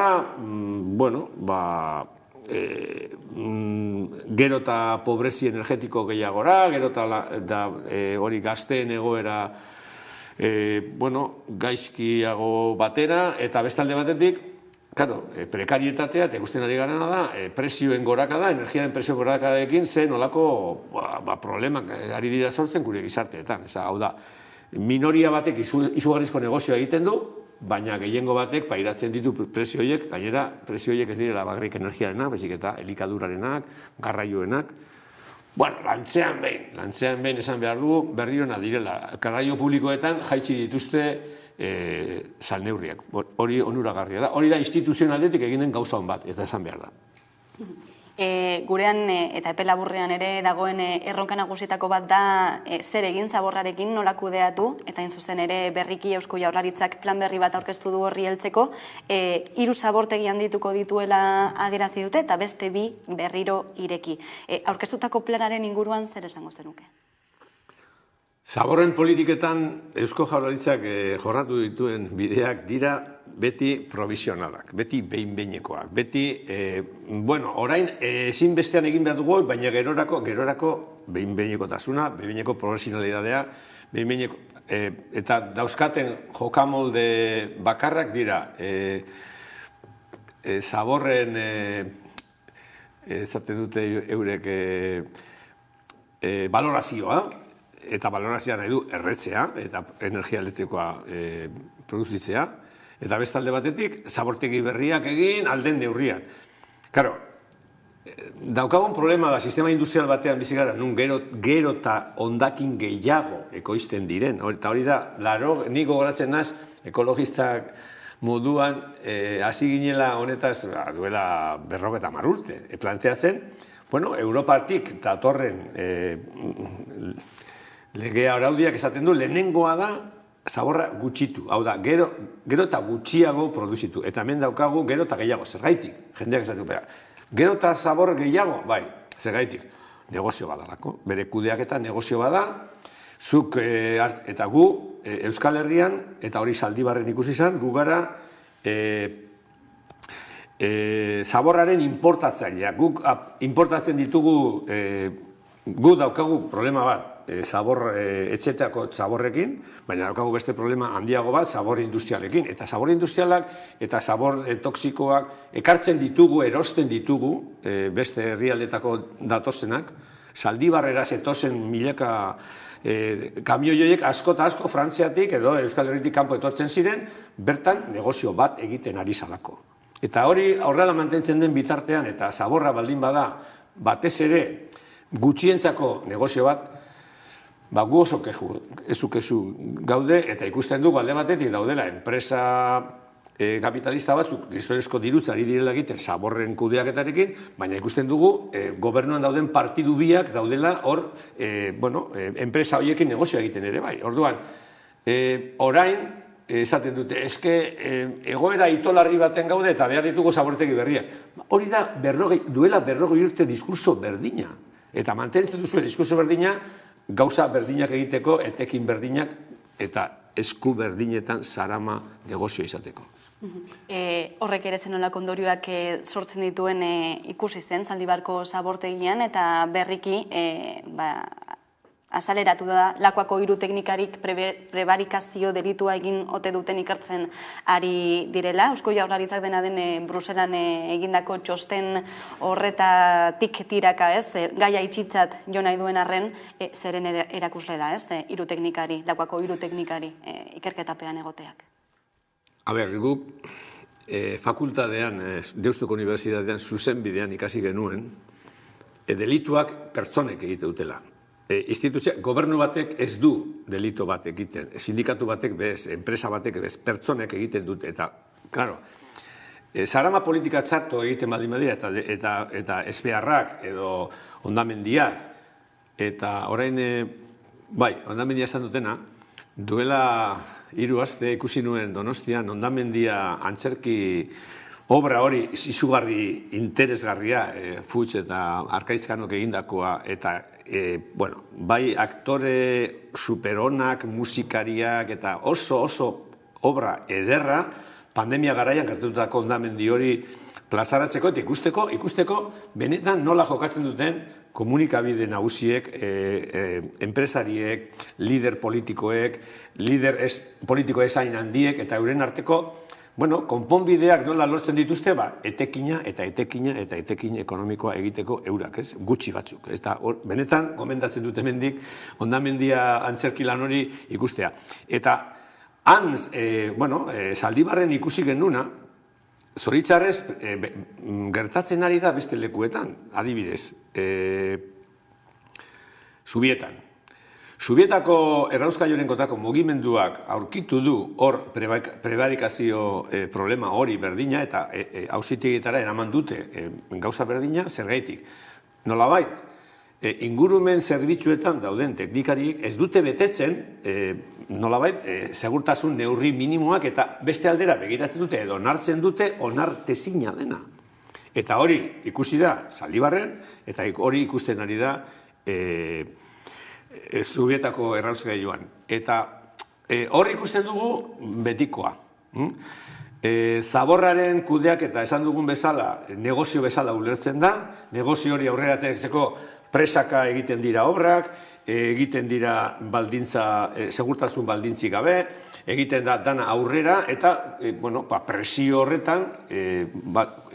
gero eta pobrezi energetiko gehiagora, gero eta hori gazteen egoera gaizkiago batera, eta bestalde batetik, prekarietatea, eta ikusten ari garana da, prezioen gorakada, energiaren prezioen gorakadaekin zen olako problemak ari dira sortzen gure gizarteetan. Hau da, minoria batek izugarrizko negozioa egiten du, baina gehiengo batek pairatzen ditu prezio horiek, gainera prezio horiek ez direla bakarrik energiarenak, baizik eta elikadurarenak, garraioenak. Lantzean behin esan behar dugu, berri hona direla. Garraio publikoetan jaitsi dituzte salneurriak. Hori onuragarria da. Hori da instituzionaldetik eginen gauza hon bat, eta esan behar da. Gurean eta epe laburrean ere dagoen erronka nagusietako bat da zer egin zaborrarekin, nola kudeatu, eta hain zuzen ere berriki Eusko Jaurlaritzak plan berri bat aurkeztu du horri heltzeko, 3 zabortegi handituko dituela adierazi dute eta beste 2 berriro ireki. Aurkeztutako planaren inguruan zer esango zenuke? Zaborren politiketan Eusko Jaurlaritzak jorratu dituen bideak dira beti provisionalak, beti behin-behinekoak, beti, orain ezinbestean egin behar dugu, baina gerorako behin-behinekotasuna, behin-behineko profesionalidadea, eta dauzkaten jokamolde bakarrak dira zaborren, ezaten dute eurek valorazioa, eta valorazioa nahi du erretzea, eta energia elektrikoa produzitzea, eta bestalde batetik, zabortegi berriak egin alden neurrian. Karo, daukagun problema da sistema industrial batean bizi gara, nun gero eta hondakin gehiago ekoizten diren. Eta hori da, nik gogoratzen naz, ekologistak moduan, hasi ginela honetaz, duela 50 urte, planteatzen, Europatik datorren legea araudiak esaten du, lehenengoa da, zaborra gutxitu, hau da, gero eta gutxiago produzitu, eta hemen daukagu gero eta gehiago, zergaitik, jendeak esatu behar. Gero eta zabor gehiago, bai, zergaitik, negozio badalako, bere kudeak eta negozio bada, zuk eta gu, Euskal Herrian, eta hori Zaldibarren ikusi izan, gu gara zaborraren importatzailea, guk importatzen ditugu, gu daukagu problema bat, etxeteako zaborrekin, baina daukagu beste problema handiago bat, zabor industrialekin. Eta zabor industrialak eta zabor toksikoak ekartzen ditugu, erosten ditugu, beste herrialdetako datozenak, Zaldibarrera zetozen milaka kamioioiek asko eta asko Frantziatik edo Euskal Herritik kanpo etortzen ziren, bertan negozio bat egiten ari zalako. Eta hori aurrela mantentzen den bitartean, eta zaborra baldin bada, batez ere gutxientzako negozio bat, gu oso kezu gaude, eta ikusten dugu alde batetik daudela enpresa kapitalista batzuk, historizko dirutzari direla egiten zaborren kudeaketarekin, baina ikusten dugu gobernuan dauden partidu biak daudela hor, enpresa horiekin negozioa egiten ere bai. Orduan, orain, esaten dute, eske egoera itolarri baten gaude eta behar ditugu zabortegi berriak. Hori da, duela 40 urte diskurso berdina. Eta mantentzen duzu diskurso berdina, gauza berdinak egiteko, etekin berdinak, eta esku berdinetan zarama negozio izateko. Horrek ere zenolako ondorioak sortzen dituen ikusi zen, Zaldibarko zabortegian, eta berriki azaleratu da lakoako 3 teknikarik prebarikazio delitua egin ote duten ikertzen ari direla. Eusko Jaurlaritzak dena den Bruselan egindako txosten horretatik tiraka, gaia itxitzat jo nahi duen arren, zeren erakusle da, 3 teknikari, lakoako 3 teknikari ikerketapean egoteak. Guk fakultatean, Deustuko Unibertsitatean zuzenbidean ikasi genuen, delituak pertsonek egite dutela. Gobernu batek ez du delito bat egiten, sindikatu batek bez, enpresa batek bez, pertsonek egiten dute. Eta, klaro, zarama politika txarto egiten baldin badira, eta esbeharrak edo hondamendiak, eta orain, hondamendia esan dutena, duela 3 aste ikusi nuen Donostian hondamendia antzerki obra hori izugarri interesgarria, Fuchs eta Arkaizkanok egindakoa, eta bai aktore superonak, musikariak, eta oso obra ederra, pandemia garaian gertatutako hondamendi hori plazaratzeko eta ikusteko benetan nola jokatzen duten komunikabide nagusiek, enpresariek, lider politikoek, lider politiko ezain handiek, eta euren arteko konponbideak nola lortzen dituzte, etekina eta etekin ekonomikoa egiteko eurak, gutxi batzuk. Benetan, gomendatzen dut hemendik, hondamendia antzerki lan hori ikustea. Eta han, Zaldibarren ikusi genuna, zoritxarrez, gertatzen ari da beste lekuetan, adibidez, Zubietan. Zubietako errauskailuaren kontrako mugimenduak aurkitu du hor prebarikazio problema hori berdina eta auzitegietara eraman dute gauza berdina, zergaitik. Nolabait, ingurumen zerbitzuetan dauden teknikariek ez dute betetzen nolabait segurtasun neurri minimoak eta beste aldera begiratzen dute edo onartzen dute onartezina dena. Eta hori ikusi da Zaldibarren eta hori ikusten ari da Zubietako errauskailuan. Eta hor ikusten dugu betikoa. Zaborraren kudeak eta esan dugun bezala, negozio bezala ulertzen da, negozio hori aurrera ateratzeko presaka egiten dira obrak, egiten dira segurtasun baldintzik gabe, egiten da dana aurrera, eta presio horretan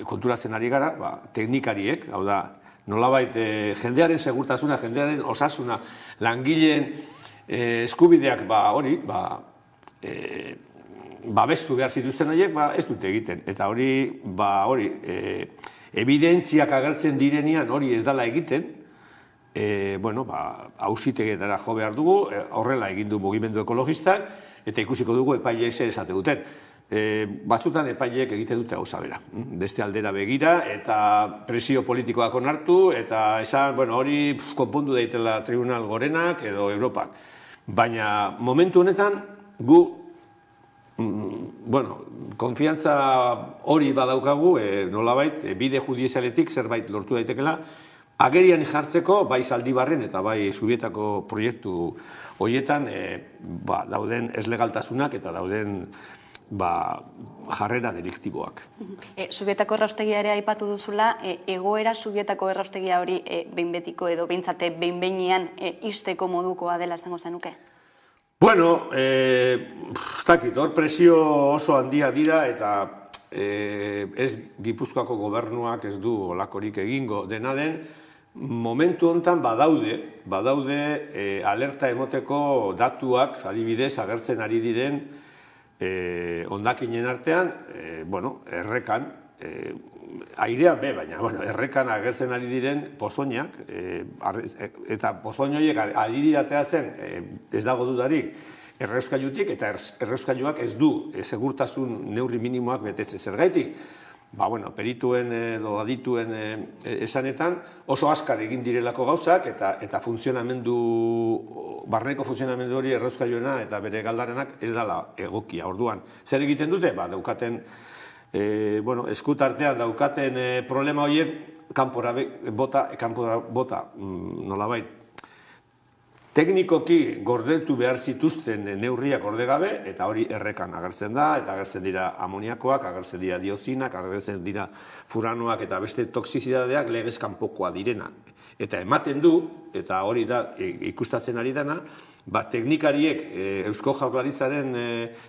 konturatzen ari gara teknikariek, hau da, nolabait jendearen segurtasuna, jendearen osasuna, langileen eskubideak hori, babestu behar zituzten horiek, ez dute egiten. Eta hori, evidentziak agertzen direnean hori ez dela egiten, auzitegietara jo behar dugu, horrela egin du mugimendu ekologistak, eta ikusiko dugu epaileek zer esate duten. Batzutan epaileek egiten dute gauza bera. Beste aldera begira, eta presio politikoak onartu, eta esan, hori konpondu daitela Tribunal Gorenak edo Europak. Baina momentu honetan, gu konfiantza hori badaukagu, nolabait, bide judizialetik zerbait lortu daitekela, agerian jartzeko, bai Zaldibarren eta bai Zubietako proiektu horietan dauden eslegaltasunak eta dauden jarrera deliktiboak. Zubietako erraustegia ere aipatu duzula, egoera Zubietako erraustegia hori behin betiko edo behintzate behin behinean ixteko modukoa dela esango zenuke? Bueno, ez dakit, hor presio oso handia dira eta ez Gipuzkoako gobernuak ez du olakorik egingo dena den, momentu honetan badaude alerta emoteko datuak, adibidez, agertzen ari diren hondakinen artean, errekan, airean baina errekan agertzen ari diren pozoinak, eta pozoin horiek ari dirateatzen ez dago dudarik errauskailutik, eta errauskailuak ez du segurtasun neurri minimoak betetzen zergaitik. Perituen edo adituen esanetan oso azkar egin direlako gauzak eta barneko funtzionamendu hori errauskailuena eta bere galdarenak ez dela egokia. Orduan, zer egiten dute? Daukaten eskutartean daukaten problema horiek kanpora bota, nolabait, teknikoki gordetu behar zituzten neurriak gorde gabe, eta hori errekan agertzen da, eta agertzen dira amoniakoak, agertzen dira diozinak, agertzen dira furanoak eta beste toxizidadeak legez kanpokoa direna. Eta ematen du, eta hori da ikustatzen ari dena, teknikariek, Eusko Jaurlaritzaren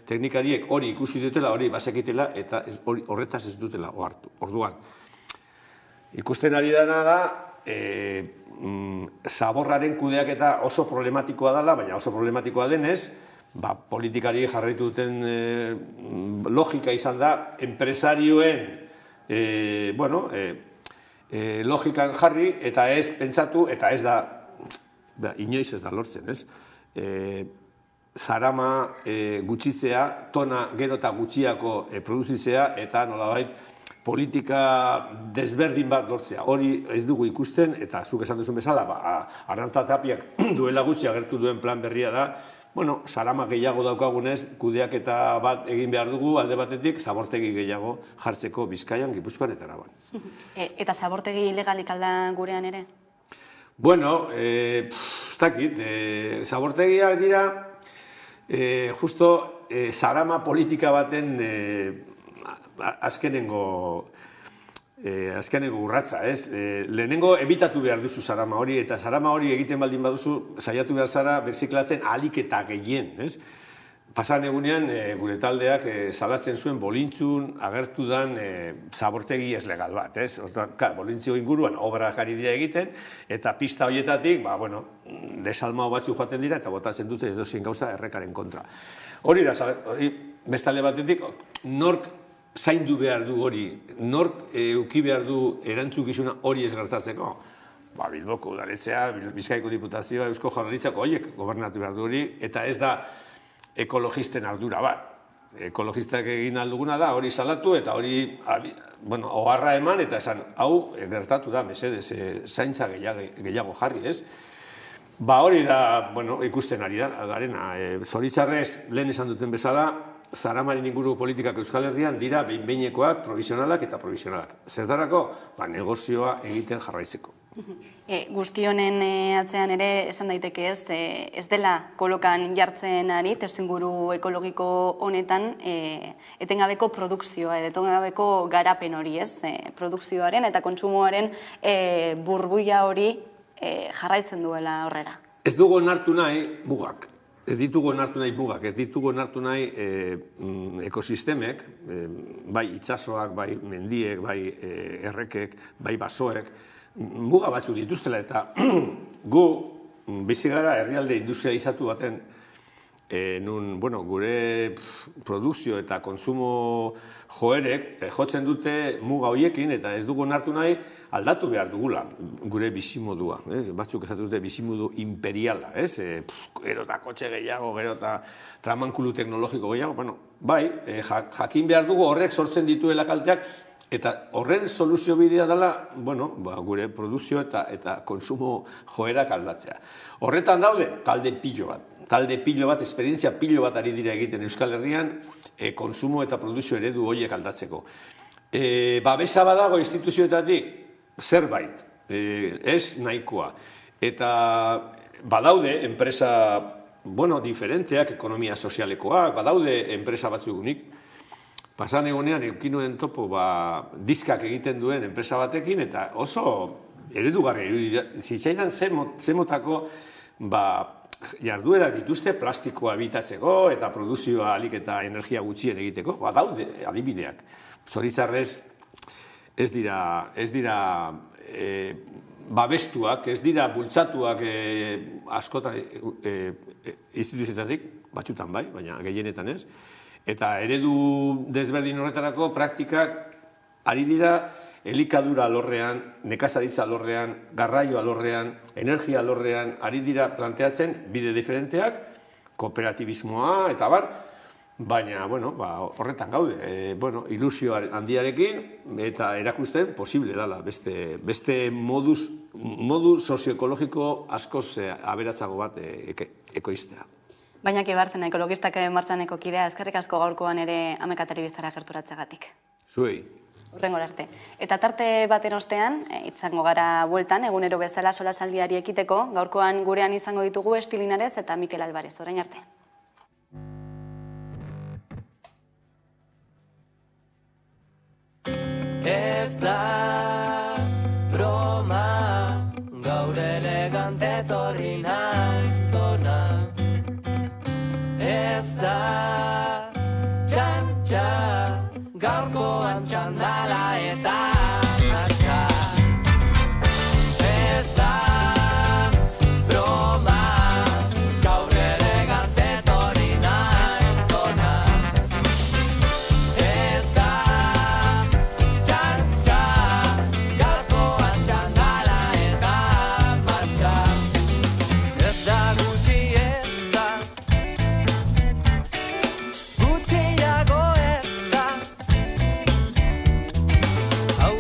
teknikariek hori ikusi dutela, hori bazekitela, eta horretaz ez dutela ohartu. Orduan, ikusten ari dena da, zaborraren kudeaketa oso problematikoa dela, baina oso problematikoa denez, politikari jarraitu duten logika izan da, enpresarioen logikan jarri, eta ez pentsatu, eta ez da, inoiz ez da lortzen, ez? Zarama gutxitzea, tona gero eta gutxiako produzitzea, eta nolabait, politika desberdin bat lortzea. Hori ez dugu ikusten, eta zuk esan duzun bezala, Arantza Tapiak duela gutxi agertu duen plan berria da, zarama gehiago daukagunez, kudeaketa bat egin behar dugu, alde batetik, zabortegi gehiago jartzeko Bizkaian, Gipuzkoan eta Araban. Eta zabortegi ilegalik alda gurean ere? Bueno, ez dakit, zabortegiak dira, justo, zarama politika baten azkenengo urratza, ez? Lehenengo ebitatu behar duzu zarama hori, eta zarama hori egiten baldin baduzu, saiatu behar zara berziklatzen ahalik eta gehien, ez? Pasan egunean, gure taldeak salatzen zuen bolintzun agertu dan zabortegi ez legal bat, ez? Bolintzio inguruan obrak ari dira egiten, eta pista horietatik, desalmao batzu joaten dira, eta botatzen dute edozein gauza errekaren kontra. Hori da, bestalde batetik, nork zaindu behar du hori, nork euki behar du erantzukizuna hori ez gertatzeko. Bilboko udaletxea, Bizkaiko Diputazioa, Eusko Jaurlaritzako horiek gobernatu behar du hori, eta ez da ekologisten ardura bat. Ekologistak egin alduguna da, hori salatu eta hori oharra eman eta esan, hau gertatu da, mesedez, zaintza gehiago jarri, ez? Hori da, ikusten ari da, garena. Zoritzarrez, lehen esan duten bezala, Zaramaren inguru politikak Euskal Herrian dira behin-behinekoak, provisionalak eta provisionalak. Zertarako? Negozioa egiten jarraitzeko. Guzti honen atzean ere esan daiteke ez dela kolokan jartzen ari, testuinguru ekologiko honetan etengabeko produkzioa, etengabeko garapen hori, ez? Produkzioaren eta kontsumoaren burbuila hori jarraitzen duela horrera. Ez dugu onartu nahi mugak. Ez ditugu onartu nahi mugak, ez ditugu onartu nahi ekosistemek, bai itsasoak, bai mendiek, bai errekek, bai basoek, muga batzuk dituztela eta gu bizi gara herrialde industrializatu baten nun, gure produkzio eta kontsumo joerek jotzen dute muga horiekin eta ez dugu onartu nahi aldatu behar dugula gure bizimodua. Batzuk esatu dute bizimodu imperiala, gero eta kotxe gehiago, gero eta tramankulu teknologiko gehiago, bai, jakin behar dugu horrek sortzen dituela kalteak eta horren soluzio bidea dela, gure produkzio eta kontsumo joerak aldatzea. Horretan daude, talde pilo bat, esperientzia pilo bat ari dira egiten Euskal Herrian, kontsumo eta produkzio eredu horiek aldatzeko. Babesa badago instituzioetatik, zerbait, ez nahikoa. Eta badaude enpresa, diferenteak, ekonomia sozialekoak, badaude enpresa batzuk unik. Pasan egonean, eukinuen topo, diskak egiten duen enpresa batekin, eta oso eredugarri, zitzaidan zemotako, jarduerak dituzte plastikoa ebitatzeko eta produzioa alik eta energia gutxien egiteko, badaude adibideak. Zoritzarrez, ez dira babestuak, ez dira bultzatuak askotan instituzioetatik, batzutan bai, baina gehienetan ez. Eta eredu desberdin horretarako praktikak ari dira elikadura alorrean, nekazaritza alorrean, garraio alorrean, energia alorrean, ari dira planteatzen bide diferenteak, kooperatibismoa eta baina, horretan gaude, ilusio handiarekin eta erakusten posible dela beste modu sozioekologiko askoz aberatsago bat ekoiztea. Baina Bartzena, ekologistak martxaneko kidea, eskerrik asko gaurkoan ere Ameka Telebistara gerturatzeagatik. Zuei. Hurrengora arte. Eta tarte baten ostean, izango gara bueltan, egunero bezala solasaldiari ekiteko, gaurkoan gurean izango ditugu Estilinarez eta Mikel Alvarez, orain arte. Ez da broma, gaur elegante torri naizona. Ez da txantxa, gaurkoan txandala eta martxa. Ez da broma, gaur elegante torri naizona. Ez da txantxa, gaurkoan txandala eta martxa. Ez da gutxi eta gutxiago eta hau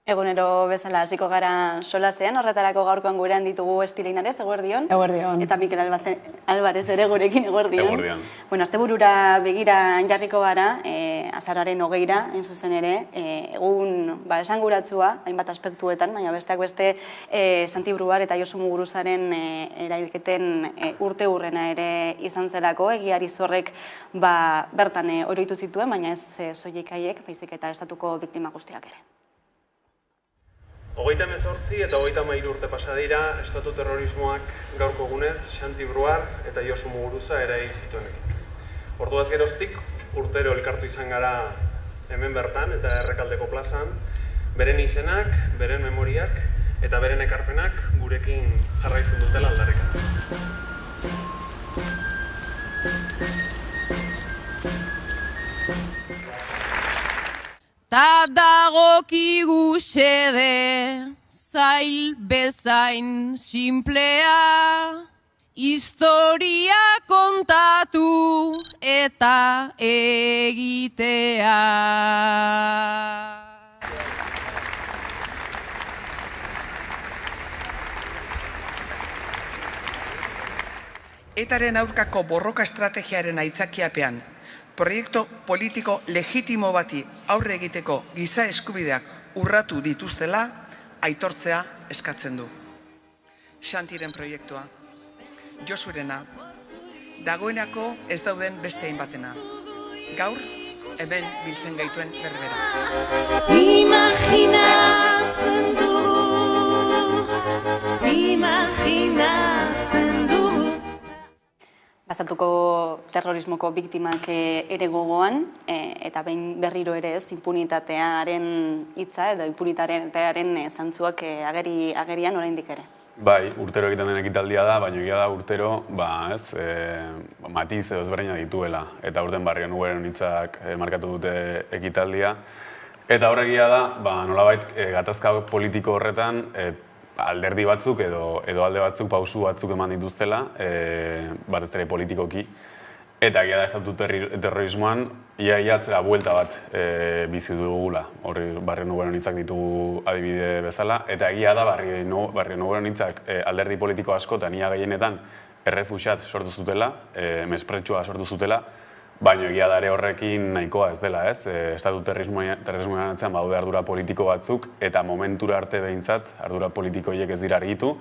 Egunero bezala hasiko gara solasean, horretarako gaurkoan gurean ditugu Estili Linares, eguerdion. Eguerdion. Eta Mikel Alvarez ere gurekin eguerdion. Eguerdion. Bueno, asteburura begira jarriko gara, azaroaren 20ra, hain zuzen ere, egun esanguratsua, hainbat aspektuetan, baina besteak beste Santi Bruar eta Josu Muguruzaren erailketen urte hurrena ere izan zelako, egiari zorrek bertan oroitu zituen, baina ez soilik haiek, baizik eta estatuko biktima guztiak ere. 38 eta 33 urte pasa dira estatu terrorismoak gaurko egunez Santi Bruar eta Josu Muguruza erail zituenetik. Orduaz geroztik urtero elkartu izan gara hemen bertan eta Errekaldeko plazan, beren izenak, beren memoriak eta beren ekarpenak gurekin jarraitzen dutela aldarrikatzen. Ta dagokigu xede, zail bezain simplea, historia kontatu eta egitea. Etaren aurkako borroka estrategiaren aitzakiapean, proiektu politiko legitimo bati aurre egiteko giza eskubideak urratu dituztela aitortzea eskatzen du. Santiren proiektua, Josurena, dagoenako ez dauden beste hainbatena. Gaur, hemen biltzen gaituen berbera. Imaginatzen dugu, imaginatzen dugu. Estatuko terrorismoko biktimak ere gogoan, eta behin berriro ere ez impunitatearen hitza edo impunitatearen zantzuak agerian oraindik ere. Bai, urtero egiten den ekitaldia da, baina egia da urtero, matiz edo ezberdina dituela. Eta urten Barrio Nugeren hitzak markatu dute ekitaldia. Eta horregia da, nolabait gatazka politiko horretan, alderdi batzuk edo alde batzuk pausu batzuk eman dituztela, batez ere politikoki. Eta egia da estatu terrorismoan, ia atzera buelta bat bizi dugula. Horri Barrio Nugeren hitzak ditugu adibide bezala. Eta egia da Barrio Nugeren hitzak alderdi politiko askotan, ia gehienetan errefuxiat sortu zutela, mespretsua sortu zutela, baina egia da ere horrekin nahikoa ez dela, ez? Estatu terrorismoan atzean badaude ardura politiko batzuk, eta momentura arte behintzat ardura politiko horiek ez dira argitu,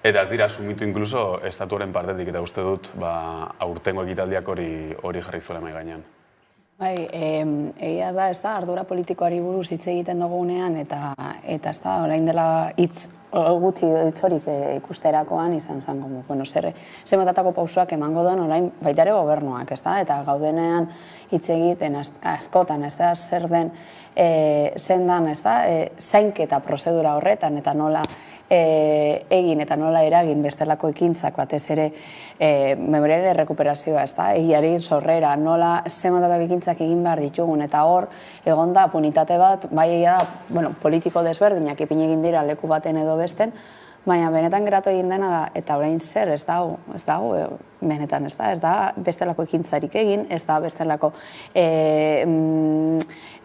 eta ez dira sumitu inkluso estatuaren partetik, eta uste dut aurtengo ekitaldiak hori jarri zuela mahai gainean. Bai, egia da, ez da, ardura politikoari buruz hitz egiten dugunean, eta ez da, orain dela gutxi hitzorik ikusterakoan izan zango. Bueno, zer motatako pausoak emango duen orain baita ere gobernuak, ez da? Eta gaudenean hitz egiten askotan, ez da, zer den, zendan, ez da, zainketa prozedura horretan, eta nola egin eta nola eragin bestelako ekintzak batez ere memoriaren errekuperazioa, ez da, egiari sorrera, nola zenbatako ekintzak egin behar ditugun, eta hor, egon da punitate bat, bai egia da, bueno, politiko desberdinak ipin egin dira leku baten edo besten, baina benetan geratu egin dena da, eta orain zer, ez dago, benetan, ez da bestelako ekintzarik egin, ez da bestelako,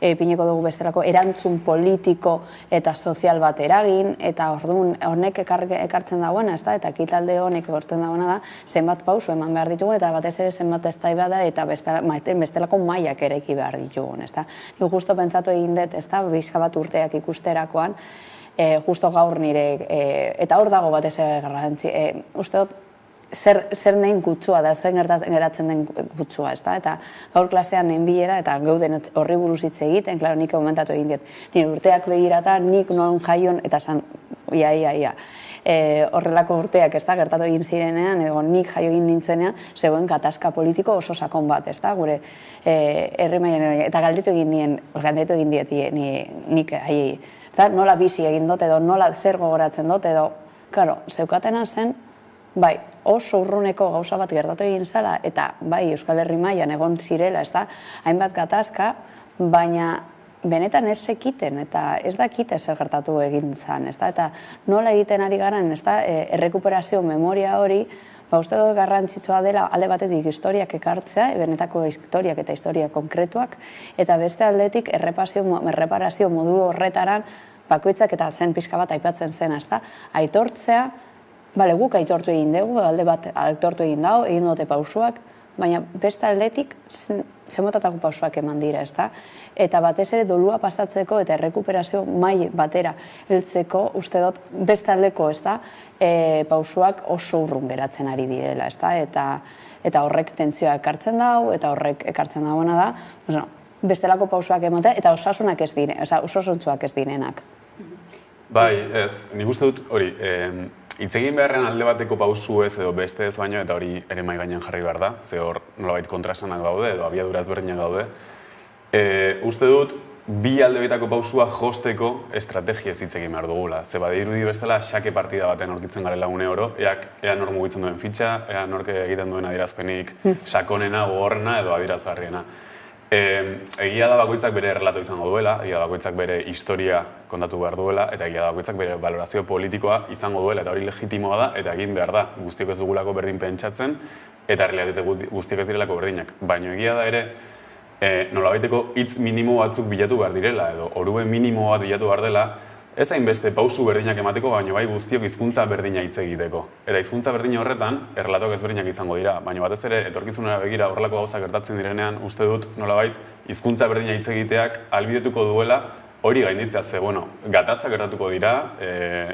ipineko dugu bestelako erantzun politiko eta sozial bat eragin, eta orduan honek ekartzen dagoena, ez da, eta ekitalde honek ekartzen dagoena da, zenbat pausu eman behar ditugu, eta batez ere zenbat eztabaida da, eta bestelako mailak eraiki behar ditugun, ez da. Ni justo pentsatu egin dut, ez da, bizka bat urteak ikusterakoan, justo gaur nire, eta hor dago batez ere garrantzi, uste dut, zer nahin kutsua da, zer geratzen den kutsua, ez da? Eta gaur klasean nahin bilera, eta gauden horri buruz hitz egiten, klaro, nik komentatu egin diet, nire urteak begirata, nik non jaion, eta zan, ia. Horrelako urteak, ez da, gertatu egin zirenean, edo nik jaio egin nintzenean, zegoen gatazka politiko oso sakon bat, ez da, gure herri mailan, eta galdetu egin diet nik haiei, nola bizi egin dut, edo nola zer gogoratzen dut, edo, klaro, zeukatena zen, bai, oso urruneko gauza bat gertatu egin zela, eta bai, Euskal Herri mailan egon zirela, ez da, hainbat gatazka, baina benetan ez zekiten, eta ez dakite zer gertatu egin zan, ez da, eta nola egiten ari garen, ez da, errekuperazio memoria hori, uste dut garrantzitsua dela alde batetik historiak ekartzea, benetako historiak eta historia konkretuak, eta beste aldetik erreparazio modu horretaran bakoitzak eta zen pixka bat aipatzen zen, ezta? Aitortzea, bale, guk aitortu egin dugu, alde bat aitortu egin dago, egin dute pausuak, baina beste aldetik zemotatako pausuak eman dira, ezta? Eta batez ere dolua pasatzeko eta errekuperazio mai batera heltzeko uste dut beste aldeko, ezta? Pausuak oso urrun geratzen ari direla, ezta? Eta horrek tentzioa ekartzen dago, eta horrek ekartzen dagoena da, bestelako pausuak ematea, eta osasunak ez diren, osasuntzuak ez direnak. Bai, ez, nik uste dut hori, hitz egin beharren alde bateko pausu ez edo beste ez baino, eta hori ere mai gainean jarri behar da, ze hor nolabait kontrasanak daude edo abiadura ezberdinak daude. Uste dut, bi alde bitako pausua josteko estrategiez hitz egin behar dugula. Ze badirudi bestela, xake partida baten aurkitzen garela une oro, ea nor mugitzen duen fitxa, ea nork egiten duen adierazpenik sakonena, gogorrena edo adierazgarriena. Egia da bakoitzak bere errelato izango duela, egia da bakoitzak bere historia kontatu behar duela, eta egia da bakoitzak bere valorazio politikoa izango duela, eta hori legitimoa da, eta egin behar da. Guztiok ez dugulako berdin pentsatzen, eta realitate guztiok ez direlako berdinak. Baina egia da ere, nolabaiteko hitz minimo batzuk bilatu behar direla, edo orube minimo bat bilatu behar dela, ez hainbeste pausu berdinak emateko, baina bai guztiok hizkuntza berdina hitz egiteko. Eta hizkuntza berdina horretan, errelatoak ezberdinak izango dira, baina batez ere etorkizunera begira horrelako gauzak gertatzen direnean, uste dut nolabait hizkuntza berdina hitz egiteak ahalbidetuko duela hori gainditzea, ze, gatazak gertatuko dira,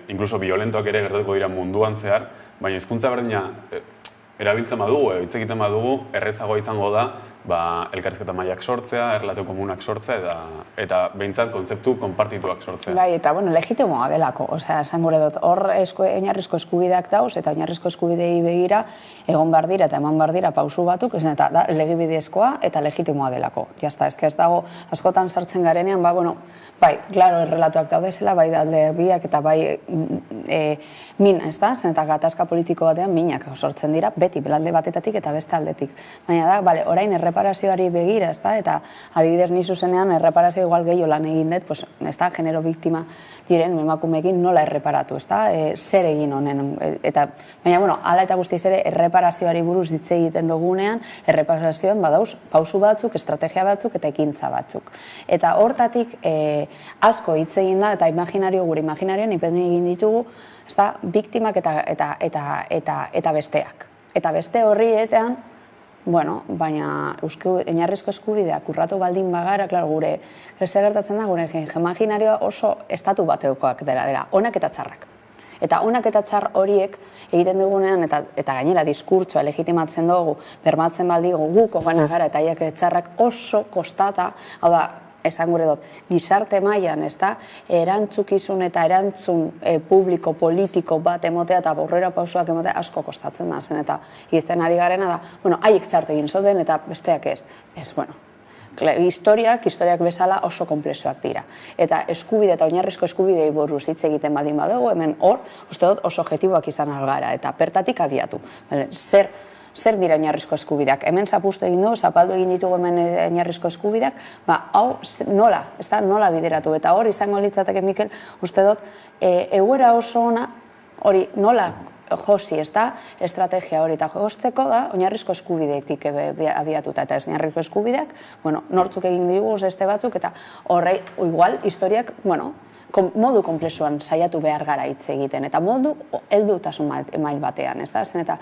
inkluso violentoak ere gertatuko dira munduan zehar, baina hizkuntza berdina erabiltzen badugu, hitz egiten badugu, errezagoa izango da, elkarrizketa mailak sortzea, errelatu komunak sortzea, eta behintzat kontzeptu konpartituak sortzea. Bai, eta, legitimoa delako, esan gure dut, hor oinarrizko eskubideak dauz, eta oinarrizko eskubidei begira, egon behar dira eta eman behar dira pausu batuk, eta da, legibidezkoa eta legitimoa delako. Jazta, ez dago, askotan sartzen garenean, bai, klaro, errelatuak daudezela, bai alde biak eta bai min, ez da, eta gatazka politiko batean minak sortzen dira, beti, belalde batetatik eta beste aldetik. Baina da, orain erreparazioari begira, ez da, eta adibidez ni zuzenean erreparazio igual gehiago lan egin dut, ez da, genero biktima diren emakumeekin nola erreparatu, ez da, zer egin honen, baina, hala eta guztiz ere erreparazioari buruz hitz egiten dugunean, erreparazioan badauz pausu batzuk, estrategia batzuk eta ekintza batzuk. Eta hortatik asko hitz egin da, eta gure imaginarioan ipeni egin ditugu, ez da, biktimak eta besteak. Eta beste horrietan, baina oinarrizko eskubideak urratu baldin bagara, gure zer gertatzen da, gure imaginarioa oso estatu batekoak dela, onak eta txarrak. Eta onak eta txar horiek egiten dugunean, eta gainera diskurtsoa legitimatzen dugu, bermatzen baldigu guko gana gara, eta haiek txarrak oso kostata, hau da, esan gure dut, gizarte mailan, ez da, erantzukizun eta erantzun publiko, politiko bat emotea eta aurrera pausoak emotea asko kostatzen da zen, eta egiten ari garena da, haiek txartu egin zoten eta besteak ez. Historiak bezala oso komplexuak dira. Eta eskubide eta oinarrizko eskubidei buruz hitz egiten baldin badugu, hemen hor, uste dut oso objektiboak izan algara, eta pertatik abiatu. Zer dira oinarrizko eskubideak? Hemen zapuztu egin dugu, zapaldu egin ditugu hemen oinarrizko eskubideak, hau nola bideratu. Eta hor izango litzateke, Mikel, uste dut, egoera oso ona, hori nola josi, ez da, estrategia hori eta josteko da, oinarrizko eskubideetik abiatuta. Eta ez oinarrizko eskubideak, nortzuk egin ditugu beste batzuk, eta horrei, igual, historiak, modu konplexuan saiatu behar gara hitz egiten, eta modu heldutasun mail batean, ez da? Eta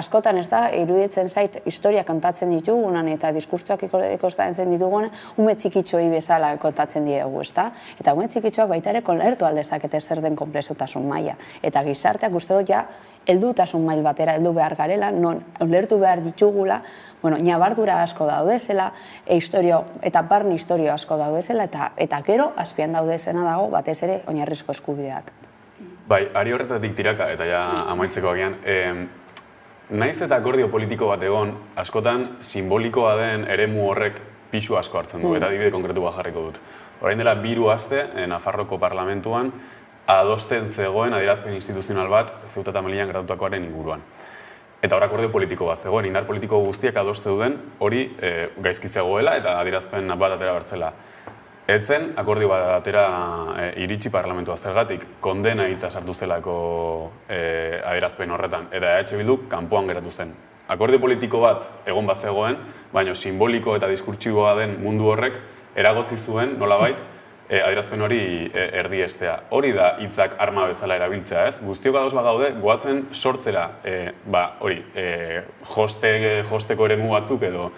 askotan, ez da, iruditzen zait, historia kontatzen ditugunan, eta diskurtsoak ikostatzen ditugunan, ume txikitxoi bezala kontatzen diegu, ez da? Eta ume txikitxoak baita ere kolertu aldezakete zer den konplexutasun maila. Eta gizarteak uste dut ja, heldutasun mail batera heldu behar garela, non ulertu behar ditugula, nabardura asko daudezela, eta barne historio asko daudezela, eta gero azpian daudezena dago batez ere oinarrizko eskubideak. Bai, ari horretatik tiraka, eta ja amaitzeko agian, naiz eta akordio politiko bat egon, askotan simbolikoa den eremu horrek pisu asko hartzen du, eta adibide konkretu bat jarriko dut. Orain dela 3 aste, Nafarroko parlamentuan, adosten zegoen adierazpen instituzional bat Ceuta eta Melillan gertatutakoaren inguruan. Eta hor akordio politiko bat zegoen, indar politiko guztiak adoste duen hori gaizki zegoela eta adierazpen bat atera bertzela. Etzen, akordio bat atera iritsi parlamentua zergatik, kondena hitza sartu zelako adierazpen horretan, eta EH Bilduk kanpoan geratu zen. Akordio politiko bat egon bat zegoen, baina simboliko eta diskurtsiboa den mundu horrek eragotzi zuen nolabait, adierazpen hori erdiestea. Hori da hitzak arma bezala erabiltzea, ez? Guztiok ados bagaude, goazen sortzera josteko eremu batzuk edo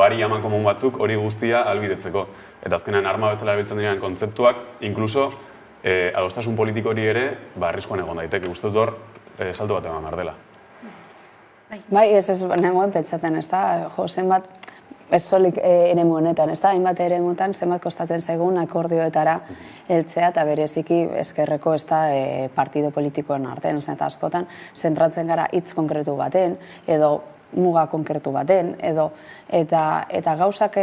ari amankomun batzuk hori guztia ahalbidetzeko. Eta azkenean arma bezala erabiltzen diren kontzeptuak, inkluso adostasun politiko hori ere, arriskuan egon daiteke. Uste dut hor, salto bat eman behar dela. Bai, ez nengoen pentsatzen, ez da, zenbat, ez solik eremu honetan, ez da, hainbat eremutan zenbat kostatzen zaigun akordioetara heltzea eta bereziki ezkerreko ez da partido politikoen artean, eta askotan zentratzen gara hitz konkretu baten, edo muga konkretu baten, eta gauzak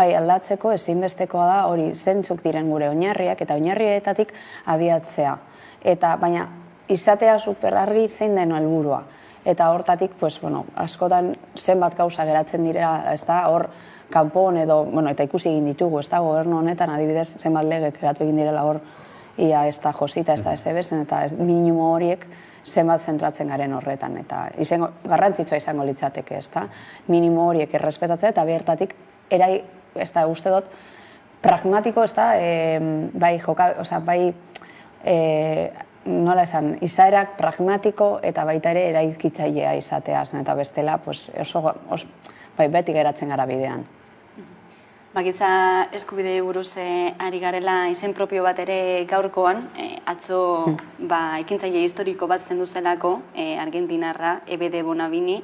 aldatzeko ezinbestekoa da hori zeintzuk diren gure oinarriak eta oinarrietatik abiatzea. Baina izatea superargi zein den helburua. Eta hortatik, askotan zenbat gauza geratzen direla, ez da, hor kanpon edo, eta ikusi egin ditugu, ez da, gobernu honetan adibidez zenbat lege geratu egin direla hor, ia ez da josita, ez da ezebezen, eta minimo horiek zenbat zentratzen garen horretan, eta garrantzitsua izango litzateke, ez da, minimo horiek errespetatzea, eta bertatik, ez da, uste dut, pragmatiko, ez da, nola esan, izaerak pragmatiko eta baita ere eraikitzailea izateaz, eta bestela beti geratzen gara bidean. Giza eskubide buruz ari garela izen propio bat ere gaurkoan, atzo ekintzaile historiko bat zenduzelako, argentinarra, Ebede Bonafini,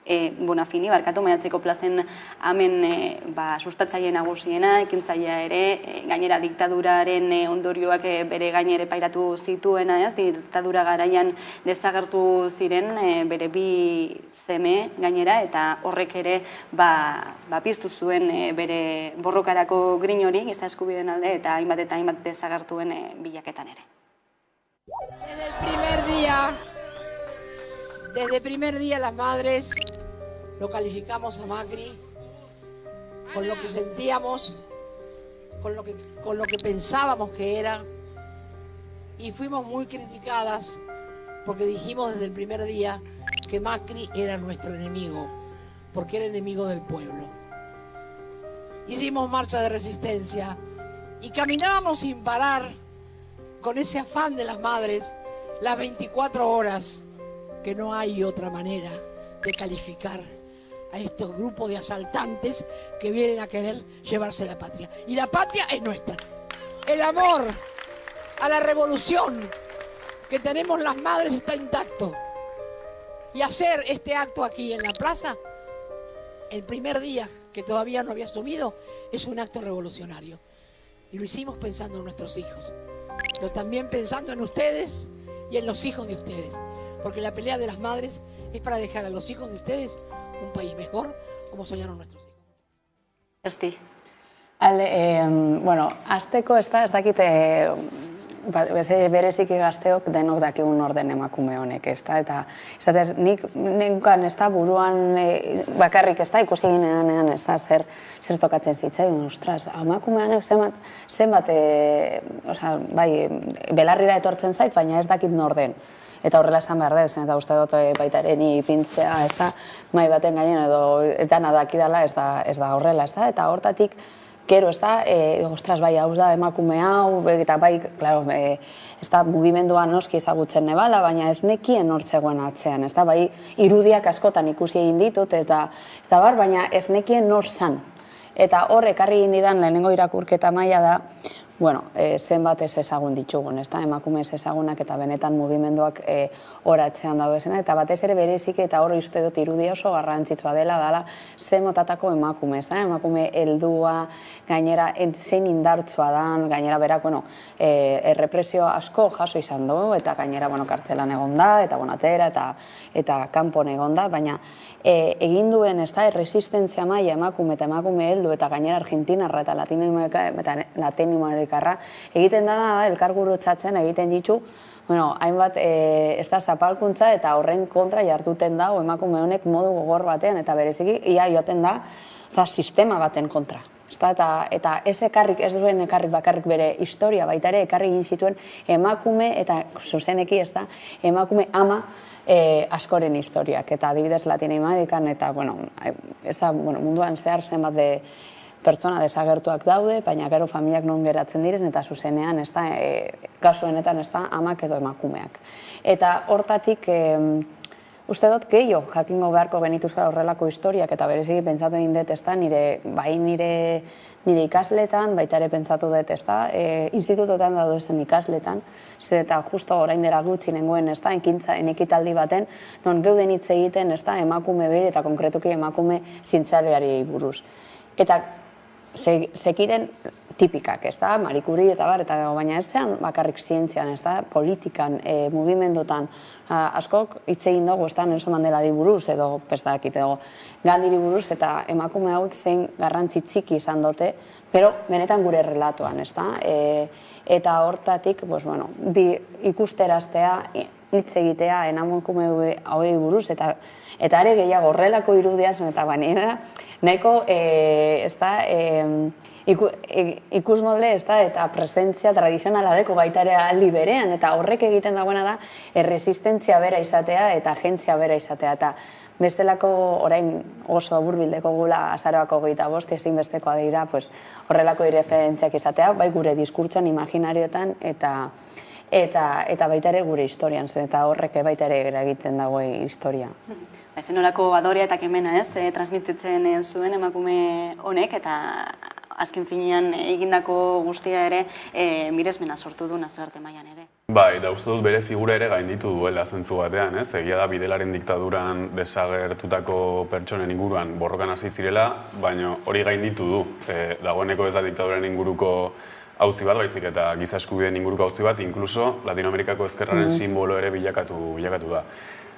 maiatzeko plazen hemen sustatzaile nagusiena, ekintzailea ere, gainera diktaduraren ondorioak bere gainere pairatu zituena, diktadura garaian desagertu ziren bere bi seme gainera, eta horrek ere piztu zuen bere borrokarako grin hori, giza eskubideen alde, eta hainbat desagertuen bilaketan ere. Desde el primer día las madres lo calificamos a Macri con lo que sentíamos, con lo que pensábamos que era, y fuimos muy criticadas porque dijimos desde el primer día que Macri era nuestro enemigo, porque era enemigo del pueblo. Hicimos marcha de resistencia y caminábamos sin parar con ese afán de las madres las 24 horas, que no hay otra manera de calificar a estos grupos de asaltantes que vienen a querer llevarse la patria. Y la patria es nuestra. El amor a la revolución que tenemos las madres está intacto. Y hacer este acto aquí en la plaza, el primer día que todavía no había asumido, es un acto revolucionario. Y lo hicimos pensando en nuestros hijos, pero también pensando en ustedes y en los hijos de ustedes. Porque la pelea de las madres es para dejar a los hijos de ustedes un país mejor, como soñaron nuestros hijos. Esti. Azteko ez dakite, berezik gazteok denok dakigun orden emakume honek, ez da, eta esatez, nik nenkan ez da buruan bakarrik ez da, ikusi ginean ez da, zer tokatzen zitzaigun, ostras, emakumean zenbat, belarrira etortzen zait, baina ez dakit norden. Eta horrela esan behar dez, eta uste dut baita ere ni pintzea, ez da, mai baten gainen edo dana dakidala, ez da horrela, ez da, eta hortatik, gero, ez da, ostras, bai, hau da emakume hau, eta bai, klaro, ez da, mugimendua noski ezagutzen nebala, baina ez nekien hortzegoen atzean, ez da, bai, irudiak askotan ikusi egin ditut, eta baina ez nekien nor zan. Eta hor, ekarri egin didan lehenengo irakurketa maila da, zenbat ez ezagun ditugun, ez da, emakume ez ezagunak eta benetan mugimenduak horatzean dago esena, eta batez ere berezik eta hor uste dut irudia oso garrantzitsua dela ze motatako emakume, ez da, emakume heldua, gainera zein indartsua dan, gainera berak, errepresio asko jaso izan du, eta gainera, kartzelan egon da, eta atera, eta kanpon egon da, baina egin duen, ez da, erresistentzia maila emakume eta emakume heldu, eta gainera argentinarra eta latinoamerikarra, egiten da, elkargurutzatzen egiten ditu, hainbat, ez da, zapalkuntza eta horren kontra jartuten da, emakume honek modu gogor batean, eta bereziki, ia joaten da, sistema baten kontra. Eta ez duen ekarrik bakarrik bere historia, baita ere ekarri egin zituen emakume, eta zuzeneki, ez da, emakume ama askoren historiak, eta adibidez Latinoamerikan, eta, ez da, munduan zehar zenbat pertsona desagertuak daude, baina gero familiak non geratzen diren, eta zuzenean, kasu honetan, amak edo emakumeak. Eta hortatik, uste dut gehiago jakingo beharko genituzkala horrelako historiak, eta bereziki pentsatu egin dut, nire ikasletan, baita ere pentsatu dut, institutotan daude zen ikasletan, eta justo orain dela gutxi nengoen, ekitaldi baten, non geuden hitz egiten, emakume bere eta konkretuki emakume zientzialariei buruz. Eta sekiren tipikak, Marie Curie eta bar, baina ez zean bakarrik zientzian, politikan, mugimendutan, askok hitz egin dugu, Nelson Mandelari buruz, edo pestakit, edo Gandhiri buruz, eta emakume hauek zein garrantzi txiki izan dute, pero benetan gure relatoan, eta hortatik, bi ikusteraztea, hitz egitea, emakume hauei buruz, eta are gehiago horrelako irudiaz, eta baina, nahiko, ikusmolde, eta presentzia tradizionala deko baita ere aldi berean, eta horrek egiten dagoena da, resistentzia bera izatea eta agentzia bera izatea, eta bestelako orain oso burbildeko gula azaroako 25 ezinbestekoa dira, horrelako irreferentziak izatea, bai gure diskurtsoan, imaginarioetan, eta baita ere gure historian zen, eta horrek baita ere eragiten dago historia. Ezen horako adorea eta kemena transmititzen zuen emakume honek, eta azken finean egindako guztia ere miresmena sortu du nazioarte mailan ere. Bai, da uste dut bere figura ere gainditu duela zentzu batean, egia da Bidelaren diktaduran desagertutako pertsonen inguruan borrokan hasi zirela, baina hori gainditu du. Dagoeneko ez da diktaduraren inguruko auzi bat, baizik eta giza eskubideen inguruko auzi bat, inkluso Latinoamerikako ezkerraren simbolo ere bilakatu da.